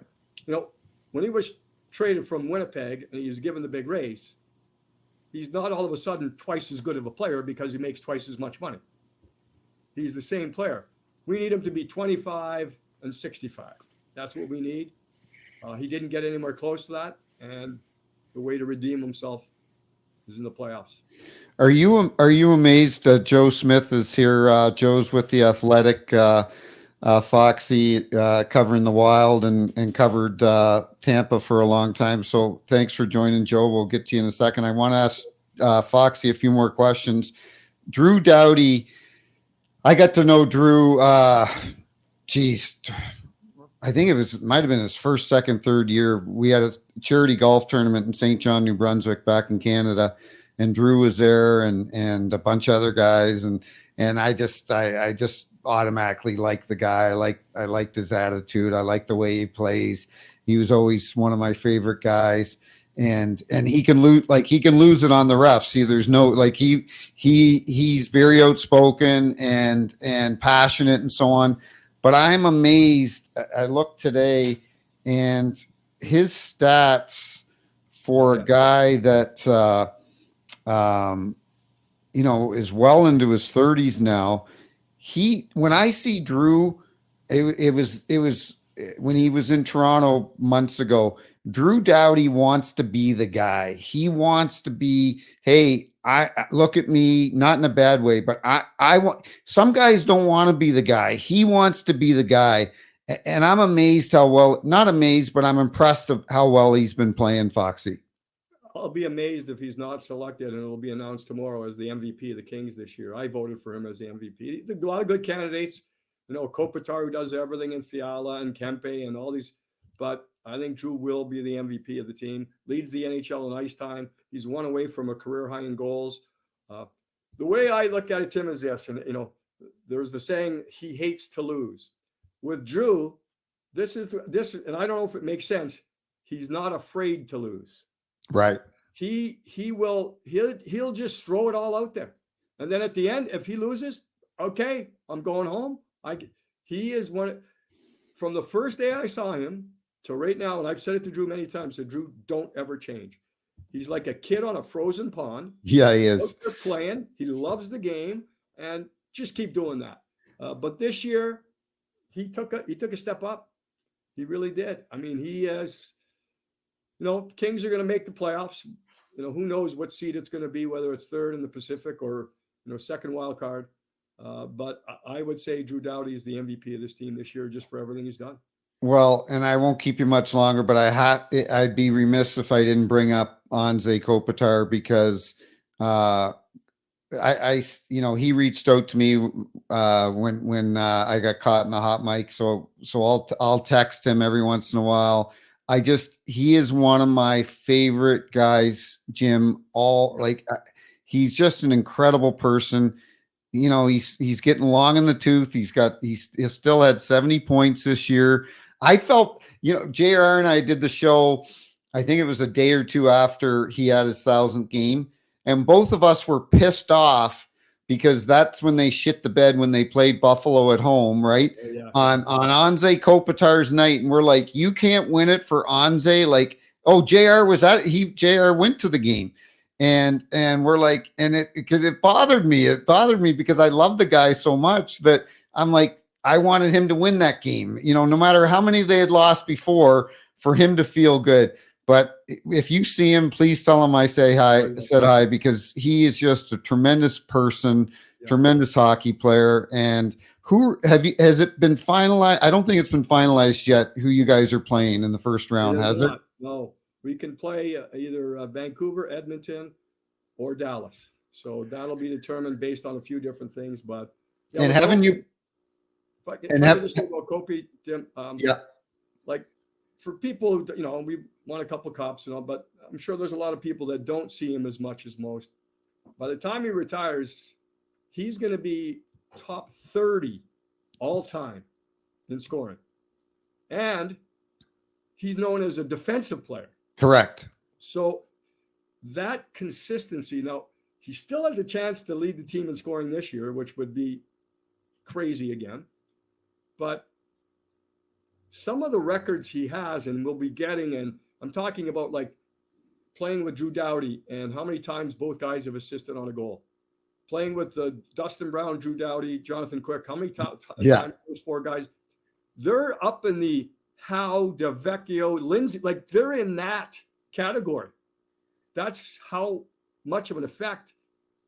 When he was traded from Winnipeg and he was given the big raise, he's not all of a sudden twice as good of a player because he makes twice as much money. He's the same player. We need him to be 25 and 65. That's what we need. He didn't get anywhere close to that, and the way to redeem himself is in the playoffs. Are you amazed? Joe Smith is here. Joe's with the Athletic, Foxy, covering the Wild and covered Tampa for a long time. So thanks for joining, Joe. We'll get to you in a second. I want to ask Foxy a few more questions. Drew Doughty, I got to know Drew. I think it might have been his first, second, third year. We had a charity golf tournament in St. John, New Brunswick, back in Canada, and Drew was there, and a bunch of other guys, and I just automatically liked the guy. I liked his attitude. I liked the way he plays. He was always one of my favorite guys, and he can lose it on the refs. See, there's no, he's very outspoken and passionate and so on. but I'm amazed. I looked today, and his stats for a guy that is well into his 30s now. When I see Drew, it was when he was in Toronto months ago. Drew Doughty wants to be the guy. He wants to be, hey, I look at me, not in a bad way, but I want. Some guys don't want to be the guy. He wants to be the guy, and I'm amazed how well. Not amazed, but I'm impressed of how well he's been playing, Foxy. I'll be amazed if he's not selected, and it'll be announced tomorrow as the MVP of the Kings this year. I voted for him as the MVP. A lot of good candidates, Kopitar, who does everything, in Fiala and Kempe and all these, but I think Drew will be the MVP of the team. Leads the NHL in ice time. He's one away from a career high in goals. The way I look at it, Tim, is this, and there's the saying, he hates to lose. With Drew, this, and I don't know if it makes sense. He's not afraid to lose. Right. He'll just throw it all out there. And then at the end, if he loses, okay, I'm going home. He is from the first day I saw him to right now, and I've said it to Drew many times, so Drew, don't ever change. He's like a kid on a frozen pond. Yeah, he is. They're playing. He loves the game, and just keep doing that. But this year, he took a step up. He really did. I mean, he has. Kings are going to make the playoffs. Who knows what seed it's going to be, whether it's third in the Pacific or, second wild card. But I would say Drew Doughty is the MVP of this team this year, just for everything he's done. Well, and I won't keep you much longer, but I'd be remiss if I didn't bring up Anze Kopitar, because he reached out to me when I got caught in the hot mic. So I'll text him every once in a while. He is one of my favorite guys, Jim. He's just an incredible person. He's getting long in the tooth. He still had 70 points this year. I felt, JR and I did the show, I think it was a day or two after he had his 1,000th game. And both of us were pissed off because that's when they shit the bed when they played Buffalo at home, right? Yeah. On Anze Kopitar's night. And we're like, you can't win it for Anze. Like, oh, JR went to the game. And we're like, because it bothered me. It bothered me because I love the guy so much that I'm like, I wanted him to win that game. No matter how many they had lost before, for him to feel good. But if you see him, please tell him I said hi, because he is just a tremendous person, tremendous hockey player. And has it been finalized? I don't think it's been finalized yet who you guys are playing in the first round, has it? No, we can play either Vancouver, Edmonton, or Dallas. So that'll be determined based on a few different things. But and haven't you? If I can just say about Kopi, Tim, like for people who, we won a couple cups, but I'm sure there's a lot of people that don't see him as much as most. By the time he retires, he's going to be top 30 all time in scoring. And he's known as a defensive player. Correct. So that consistency, now he still has a chance to lead the team in scoring this year, which would be crazy again. But some of the records he has and will be getting, and I'm talking about like playing with Drew Doughty and how many times both guys have assisted on a goal. Playing with Dustin Brown, Drew Doughty, Jonathan Quick, how many times those four guys, they're up in the Howe, DeVecchio, Lindsay, like they're in that category. That's how much of an effect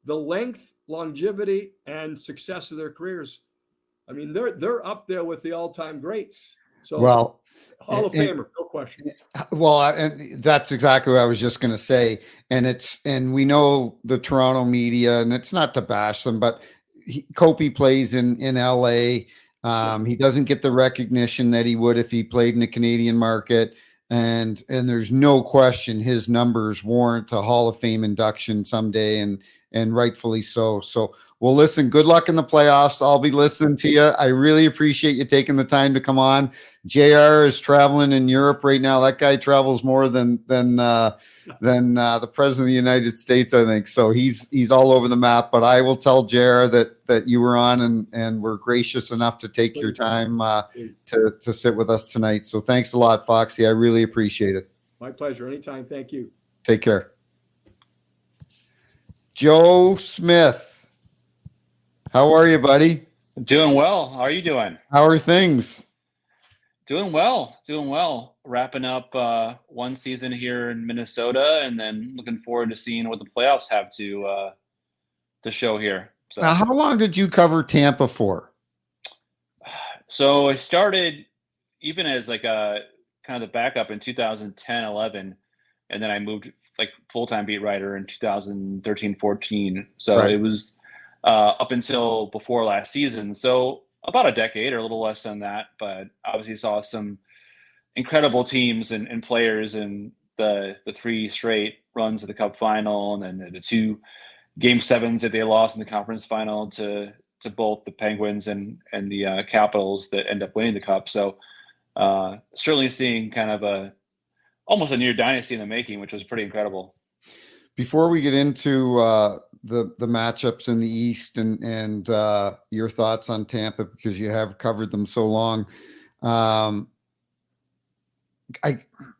the length, longevity, and success of their careers. I mean, they're up there with the all-time greats. So, Hall of Famer, no question. Well, and that's exactly what I was just going to say. And we know the Toronto media, and it's not to bash them, but Kopi plays in LA. He doesn't get the recognition that he would if he played in the Canadian market. And there's no question his numbers warrant a Hall of Fame induction someday. And and rightfully so. So, well, listen, good luck in the playoffs. I'll be listening to you. I really appreciate you taking the time to come on. JR is traveling in Europe right now. That guy travels more than the president of the United States, I think. So he's all over the map. But I will tell JR that you were on and were gracious enough to take your time to sit with us tonight. So thanks a lot, Foxy. I really appreciate it. My pleasure. Anytime. Thank you. Take care. Joe Smith. How are you, buddy? Doing well. How are you doing? How are things? Doing well. Doing well. Wrapping up one season here in Minnesota, and then looking forward to seeing what the playoffs have to show here. So, Now, how long did you cover Tampa for? so I started even as like a kind of the backup in 2010, 11, and then I moved like full-time beat writer in 2013, 14. So Right. it was up until before last season. So about a decade or a little less than that, but obviously saw some incredible teams and players in the 3 straight runs of the Cup final, and then the 2 Game 7s that they lost in the conference final to both the Penguins and the Capitals that end up winning the Cup. So certainly seeing kind of almost a near dynasty in the making, which was pretty incredible. Before we get into the matchups in the East and your thoughts on Tampa, because you have covered them so long,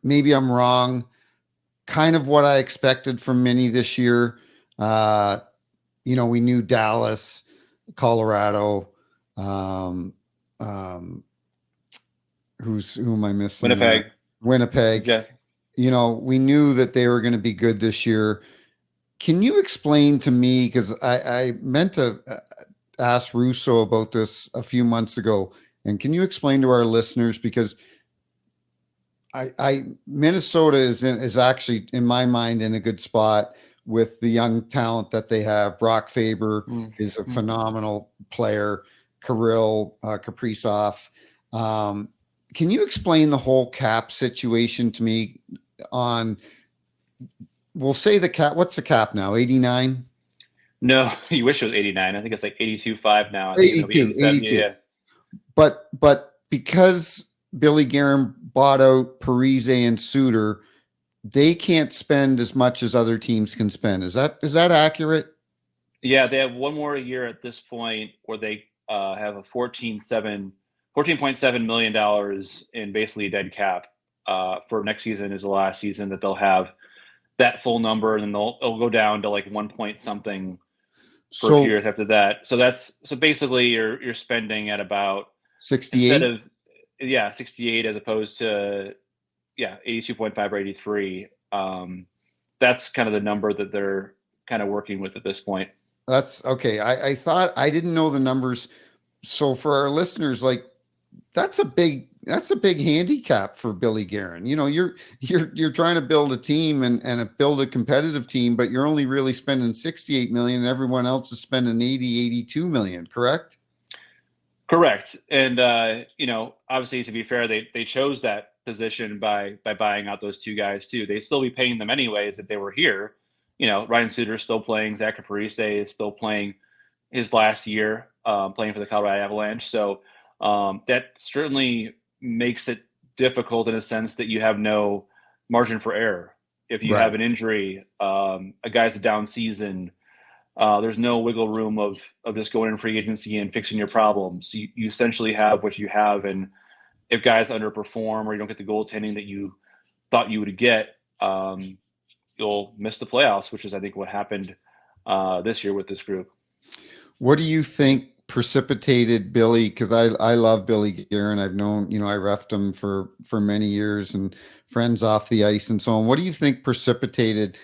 maybe I'm wrong. Kind of what I expected from Minnie this year. We knew Dallas, Colorado. Who am I missing? Winnipeg. Yeah. We knew that they were going to be good this year. Can you explain to me, because I meant to ask Russo about this a few months ago, and can you explain to our listeners, because Minnesota is actually, in my mind, in a good spot with the young talent that they have. Brock Faber is a phenomenal player. Kirill Kaprizov. Can you explain the whole cap situation to me on, we'll say the cap, what's the cap now, 89? No, you wish it was 89. I think it's like 82.5 now. 82. Yeah. But because Billy Guerin bought out Parise and Suter, they can't spend as much as other teams can spend. Is that accurate? Yeah, they have one more year at this point where they have a $14.7 million in basically a dead cap. For next season is the last season that they'll have that full number, and then it'll go down to like 1 point something for a few years after that. So basically you're spending at about 68 instead of 68 as opposed to 82.5 or 83. That's kind of the number that they're kind of working with at this point. That's okay. I thought, I didn't know the numbers. So for our listeners, like, that's a big handicap for Billy Guerin. You're trying to build a team and build a competitive team, but you're only really spending 68 million, and everyone else is spending 82 million, correct? Correct. And obviously, to be fair, they chose that position by buying out those 2 guys too. They'd still be paying them anyways if they were here. Ryan Suter is still playing. Zach Parise is still playing his last year, playing for the Colorado Avalanche. So that certainly makes it difficult in a sense that you have no margin for error. If you have an injury, a guy's a down season, there's no wiggle room of just going in free agency and fixing your problems. You essentially have what you have, and if guys underperform or you don't get the goaltending that you thought you would get, you'll miss the playoffs, which is, I think, what happened this year with this group. What do you think precipitated Billy? Because I love Billy Guerin. I've known, I reffed him for many years and friends off the ice and so on. What do you think precipitated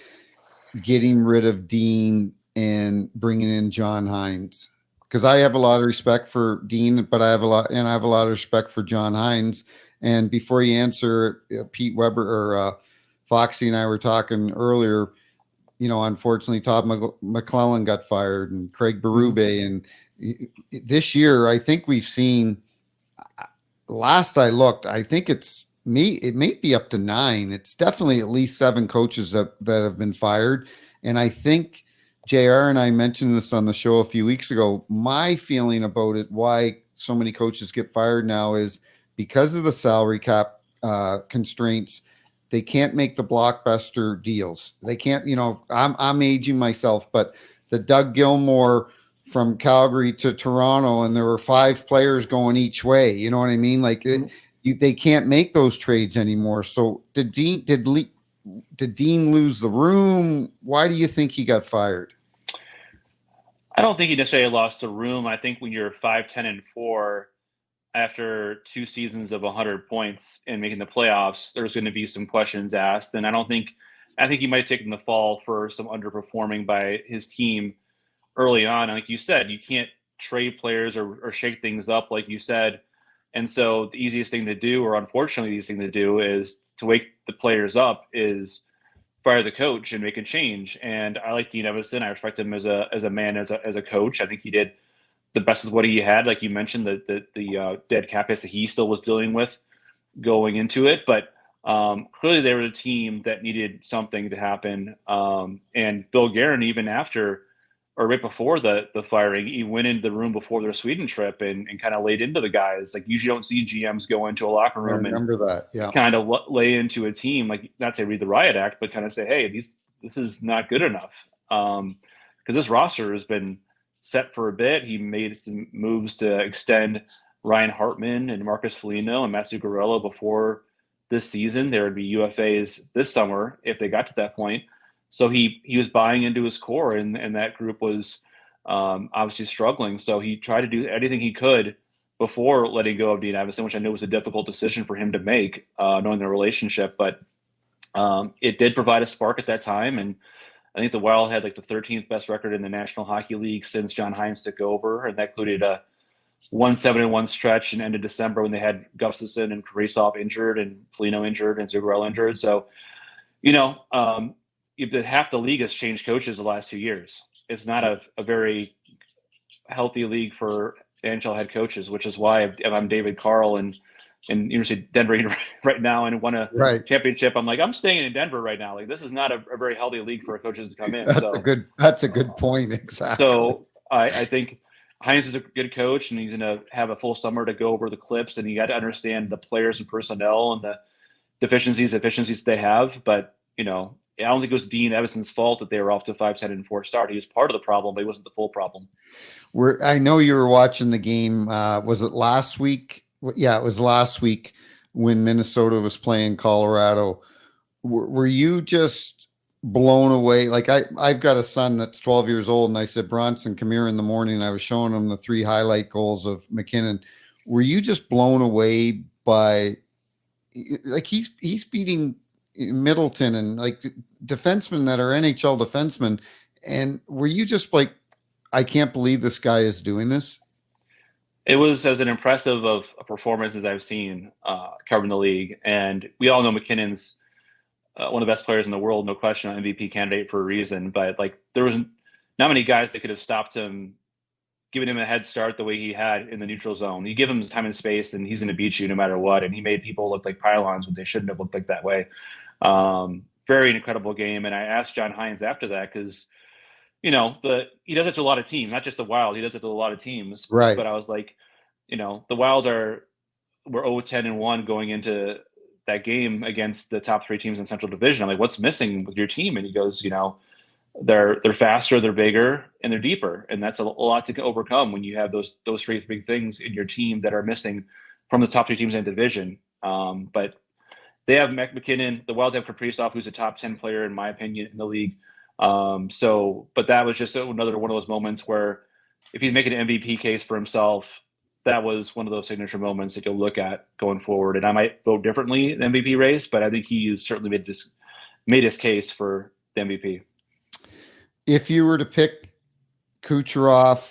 getting rid of Dean and bringing in John Hines? Because I have a lot of respect for Dean, but I have a lot of respect for John Hines. And before you answer, Pete Weber or Foxy and I were talking earlier. Unfortunately, Todd McClellan got fired, and Craig Berube. And this year, I think we've seen. Last I looked, I think it may be up to 9. It's definitely at least 7 coaches that have been fired, and I think JR and I mentioned this on the show a few weeks ago. My feeling about it, why so many coaches get fired now, is because of the salary cap constraints. They can't make the blockbuster deals. They can't, I'm aging myself, but the Doug Gilmore from Calgary to Toronto, and there were 5 players going each way. You know what I mean? Like they can't make those trades anymore. So did Dean lose the room? Why do you think he got fired? I don't think he necessarily lost the room. I think when you're 5-10-4 after 2 seasons of 100 points and making the playoffs, there's going to be some questions asked. And I think he might have taken the fall for some underperforming by his team early on. And like you said, you can't trade players or shake things up, like you said. And so the easiest thing to do, or unfortunately the easiest thing to do, is to wake the players up, is fire the coach and make a change. And I like Dean Evason. I respect him as a man, as a coach. I think he did the best with what he had. Like you mentioned, the dead cap hits that he still was dealing with going into it. But clearly they were a team that needed something to happen. And Bill Guerin, even after or right before the firing, he went into the room before their Sweden trip and kind of laid into the guys. Like, usually don't see GMs go into a locker I room remember that. Yeah. kind of lay into a team, like, not say read the riot act, but kind of say, hey, this is not good enough. Because this roster has been set for a bit. He made some moves to extend Ryan Hartman and Marcus Foligno and Matt Zuccarello before this season. There would be UFAs this summer if they got to that point. So he was buying into his core, and that group was obviously struggling. So he tried to do anything he could before letting go of Dean Evason, which I know was a difficult decision for him to make, knowing their relationship. But it did provide a spark at that time. And I think the Wild had like the 13th best record in the National Hockey League since John Hines took over. And that included a 1-7-1 stretch in end of December when they had Gustafsson and Kaprizov injured and Foligno injured and Zuccarello injured. So, half the league has changed coaches the last 2 years. It's not a very healthy league for NHL head coaches, which is why if I'm David Carl and University of Denver right now and won a championship, I'm like, I'm staying in Denver right now. Like, this is not a very healthy league for coaches to come in. That's a good point. Exactly. So I think Hines is a good coach, and he's going to have a full summer to go over the clips, and you got to understand the players and personnel and the efficiencies they have. But, I don't think it was Dean Evason's fault that they were off to 5-10-4 start. He was part of the problem, but he wasn't the full problem. I know you were watching the game. Was it last week? Yeah, it was last week when Minnesota was playing Colorado. Were you just blown away? Like, I've got a son that's 12 years old, and I said, Bronson, come here in the morning. And I was showing him the 3 highlight goals of McKinnon. Were you just blown away by, like, he's beating Middleton and like defensemen that are NHL defensemen? And were you just like, I can't believe this guy is doing this? It was as an impressive of a performance as I've seen covering the league. And we all know McKinnon's one of the best players in the world, no question, an MVP candidate for a reason. But like, there was not many guys that could have stopped him, giving him a head start the way he had in the neutral zone. You give him time and space, and he's going to beat you no matter what. And he made people look like pylons when they shouldn't have looked like that way. Very incredible game. And I asked John Hines after that, because he does it to a lot of teams, not just the Wild. He does it to a lot of teams. Right. But I was like, the Wild were 0-10-1 going into that game against the top 3 teams in Central Division. I'm like, what's missing with your team? And he goes, they're faster, they're bigger, and they're deeper. And that's a lot to overcome when you have those 3 big things in your team that are missing from the top 3 teams in the division. But they have McKinnon. The Wild have Kaprizov, who's a top 10 player, in my opinion, in the league. But that was just another one of those moments where if he's making an MVP case for himself, that was one of those signature moments that you'll look at going forward. And I might vote differently in the MVP race, but I think he's certainly made his case for the MVP. If you were to pick Kucherov,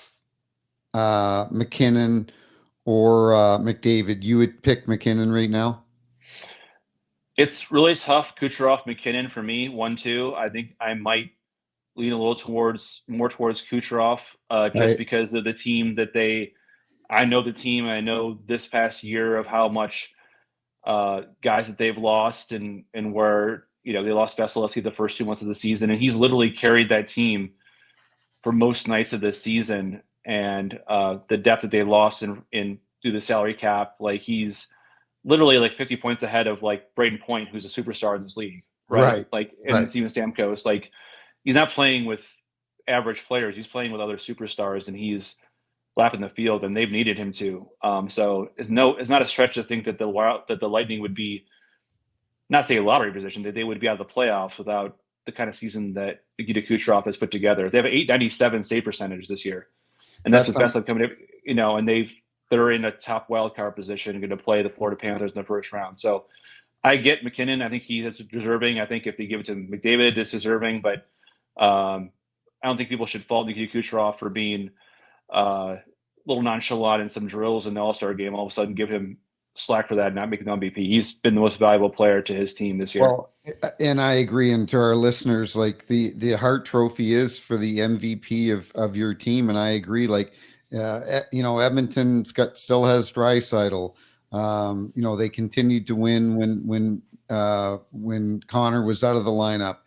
McKinnon, or McDavid, you would pick McKinnon right now? It's really tough. Kucherov, McKinnon for me, 1-2. I think I might lean a little more towards Kucherov, because of the team that I know the team. I know this past year of how much guys that they've lost and where, they lost Vasilevsky the first 2 months of the season, and he's literally carried that team for most nights of this season, and the depth that they lost in through the salary cap. Like, he's literally like 50 points ahead of like Braden Point, who's a superstar in this league, right? Right. Like, and Right. Steven Stamkos, like, he's not playing with average players. He's playing with other superstars, and he's lapping the field, and they've needed him to. So it's not a stretch to think that the Lightning would be, not say a lottery position, that they would be out of the playoffs without the kind of season that Nikita Kucherov has put together. They have an 897 save percentage this year, and that's the best they've coming. And they're in a top wild card position, going to play the Florida Panthers in the first round. So I get McKinnon. I think he is deserving. I think if they give it to McDavid, it's deserving. But I don't think people should fault Nikita Kucherov for being a little nonchalant in some drills in the All-Star game. All of a sudden, give him slack for that and not make him MVP. He's been the most valuable player to his team this year. Well, and I agree. And to our listeners, like the Hart Trophy is for the MVP of your team, and I agree. Like, Edmonton still has Draisaitl. They continued to win when Connor was out of the lineup.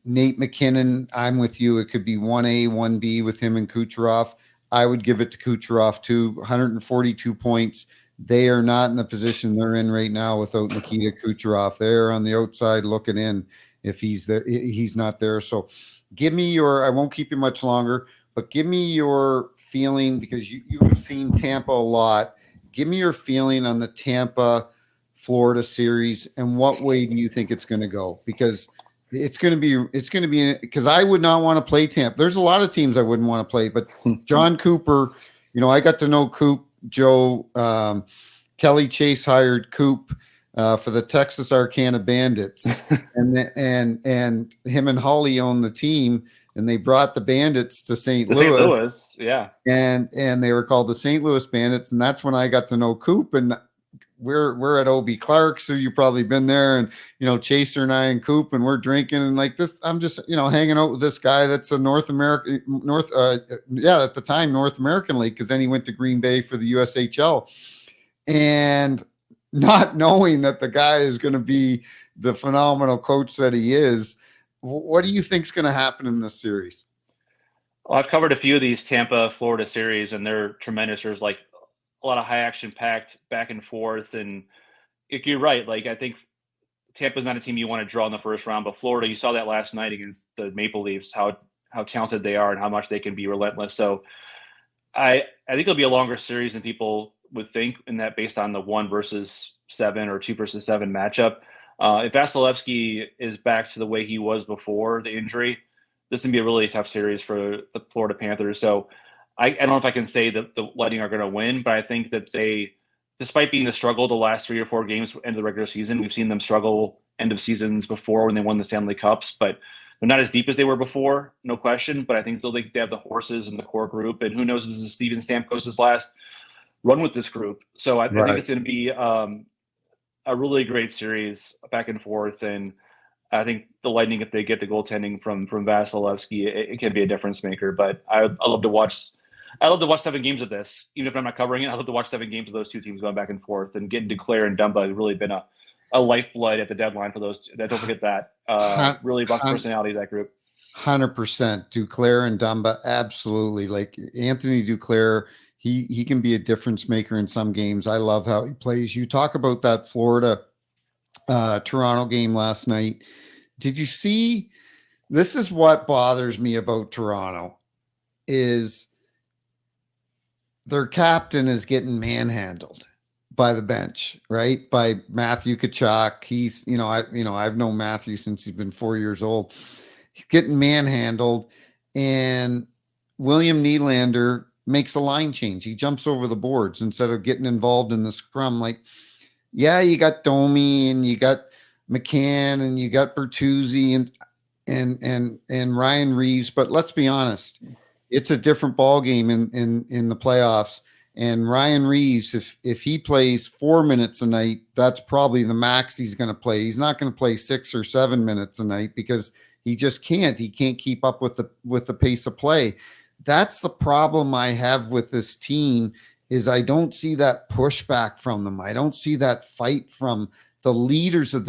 Nate McKinnon, I'm with you. It could be 1A, 1B with him and Kucherov. I would give it to Kucherov too. 142 points. They are not in the position they're in right now without Nikita Kucherov. They're on the outside looking in if he's there. He's not there. So give me I won't keep you much longer, but give me your feeling, because you've seen Tampa a lot. Give me your feeling on the Tampa Florida series, and what way do you think it's going to go? Because it's going to be because I would not want to play Tampa. There's a lot of teams I wouldn't want to play, but John Cooper, I got to know Coop, Joe, Kelly Chase hired Coop for the Texas Arcana Bandits, and him and Holly own the team, and they brought the Bandits to St. Louis. St. Louis, yeah, and they were called the St. Louis Bandits, and that's when I got to know Coop. And we're at OB Clark's, so you've probably been there, and Chaser and I and Coop, and we're drinking and like this. I'm just hanging out with this guy that's a North American at the time North American League, because then he went to Green Bay for the USHL, and not knowing that the guy is going to be the phenomenal coach that he is. What do you think is going to happen in this series? Well, I've covered a few of these Tampa, Florida series, and they're tremendous. There's like a lot of high action packed back and forth. And you're right. Like, I think Tampa's not a team you want to draw in the first round, but Florida, you saw that last night against the Maple Leafs, how talented they are and how much they can be relentless. So I think it'll be a longer series than people would think, in that based on the 1 versus 7 or 2 versus 7 matchup. If Vasilevsky is back to the way he was before the injury, this is going to be a really tough series for the Florida Panthers. So I don't know if I can say that the Lightning are going to win, but I think that they, despite being the struggle the last 3 or 4 games end of the regular season, we've seen them struggle end of seasons before when they won the Stanley Cups, but they're not as deep as they were before, no question. But I think still they have the horses in the core group, and who knows if this is Steven Stamkos' last run with this group. So I think it's going to be a really great series back and forth, and I think the Lightning, if they get the goaltending from Vasilevsky, it can be a difference maker. But I love to watch 7 games of this, even if I'm not covering it. I love to watch 7 games of those two teams going back and forth, and getting Duclair and Dumba has really been a lifeblood at the deadline for those. Don't forget that. Really lost personality of that group. 100%. Duclair and Dumba, absolutely. Like Anthony Duclair, he can be a difference maker in some games. I love how he plays. You talk about that Florida Toronto game last night. Did you see? This is what bothers me about Toronto is their captain is getting manhandled by the bench, right? By Matthew Tkachuk. He's, I've known Matthew since he's been 4 years old. He's getting manhandled, and William Nylander makes a line change. He jumps over the boards instead of getting involved in the scrum. Like, yeah, you got Domi and you got McCann and you got Bertuzzi and Ryan Reeves, but let's be honest, it's a different ball game in the playoffs. And Ryan Reeves, if he plays 4 minutes a night, that's probably the max he's going to play. He's not going to play 6 or 7 minutes a night because he just can't. He can't keep up with the pace of play. That's the problem I have with this team, is I don't see that pushback from them. I don't see that fight from the leaders of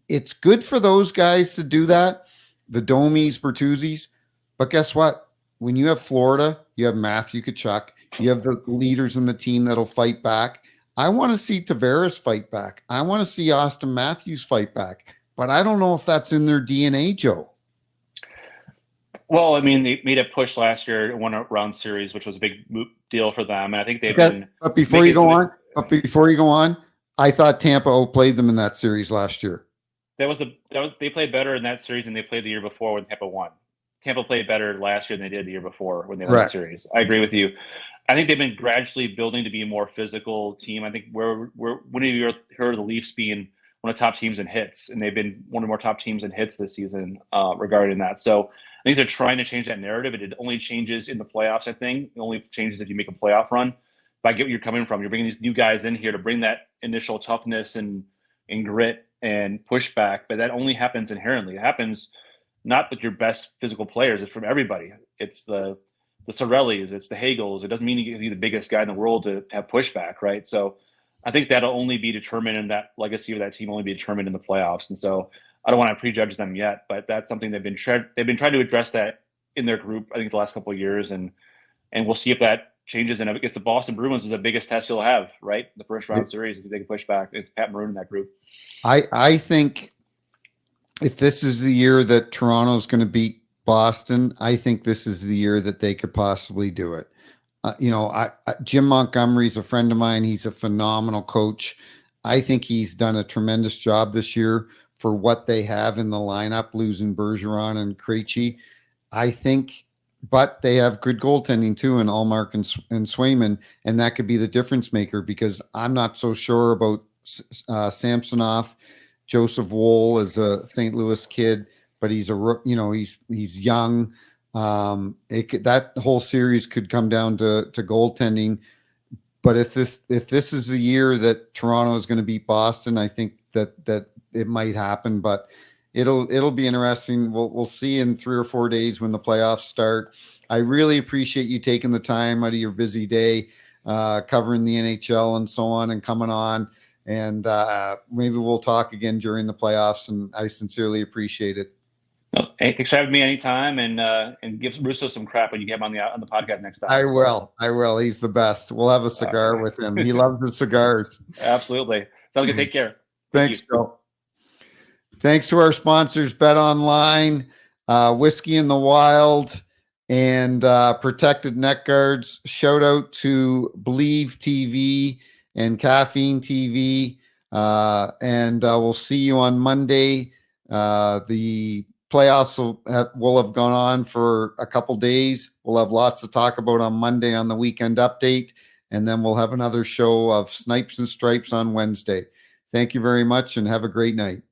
it's good for those guys to do that, the Domis, Bertuzzis, But guess what? When you have Florida, you have Matthew Tkachuk, you have the leaders in the team that'll fight back. I want to see Tavares fight back. I want to see Austin Matthews fight back. But I don't know if that's in their DNA, Joe. Well, I mean, they made a push last year, won a round series, which was a big deal for them. And I think they've been. But before you go on, I thought Tampa outplayed them in that series last year. They played better in that series than they played the year before when Tampa won. Tampa played better last year than they did the year before when they won the series. I agree with you. I think they've been gradually building to be a more physical team. I think when have you heard of the Leafs being one of the top teams in hits, and they've been one of the more top teams in hits this season regarding that. So I think they're trying to change that narrative. It only changes in the playoffs, I think. It only changes if you make a playoff run. But I get where you're coming from. You're bringing these new guys in here to bring that initial toughness and grit and pushback, but that only happens inherently. It happens not with your best physical players. It's from everybody. It's the Sorellis, it's the Hagels. It doesn't mean you can be the biggest guy in the world to have pushback, right? So I think that'll only be determined, and that legacy of that team will only be determined in the playoffs. And so I don't want to prejudge them yet, but that's something they've been trying to address that in their group, I think, the last couple of years, and we'll see if that changes. And if it gets the Boston Bruins, is the biggest test you'll have, right? The first round series, if they can push back. It's Pat Maroon in that group. I think if this is the year that Toronto's going to beat Boston, I think this is the year that they could possibly do it. Jim Montgomery's a friend of mine. He's a phenomenal coach. I think he's done a tremendous job this year for what they have in the lineup, losing Bergeron and Krejci. I think, but they have good goaltending too, in Allmark and Swayman, and that could be the difference maker, because I'm not so sure about Samsonov. Joseph Woll is a St. Louis kid, but he's he's young. That whole series could come down to goaltending. But if this is the year that Toronto is going to beat Boston, I think that it might happen. But it'll be interesting. We'll see in 3 or 4 days when the playoffs start. I really appreciate you taking the time out of your busy day, covering the NHL and so on, and coming on. And maybe we'll talk again during the playoffs, and I sincerely appreciate it. Hey, thanks for having me anytime, and give Russo some crap when you get him on the podcast next time. I will. He's the best. We'll have a cigar with him. He loves the cigars. Absolutely. Sounds good. Take care. Thanks, Joe. Thanks to our sponsors, Bet Online, Whiskey in the Wild, and Protected Neck Guards. Shout out to Believe TV and Caffeine TV. And we'll see you on Monday. The playoffs will have gone on for a couple days. We'll have lots to talk about on Monday on the weekend update. And then we'll have another show of Snipes and Stripes on Wednesday. Thank you very much, and have a great night.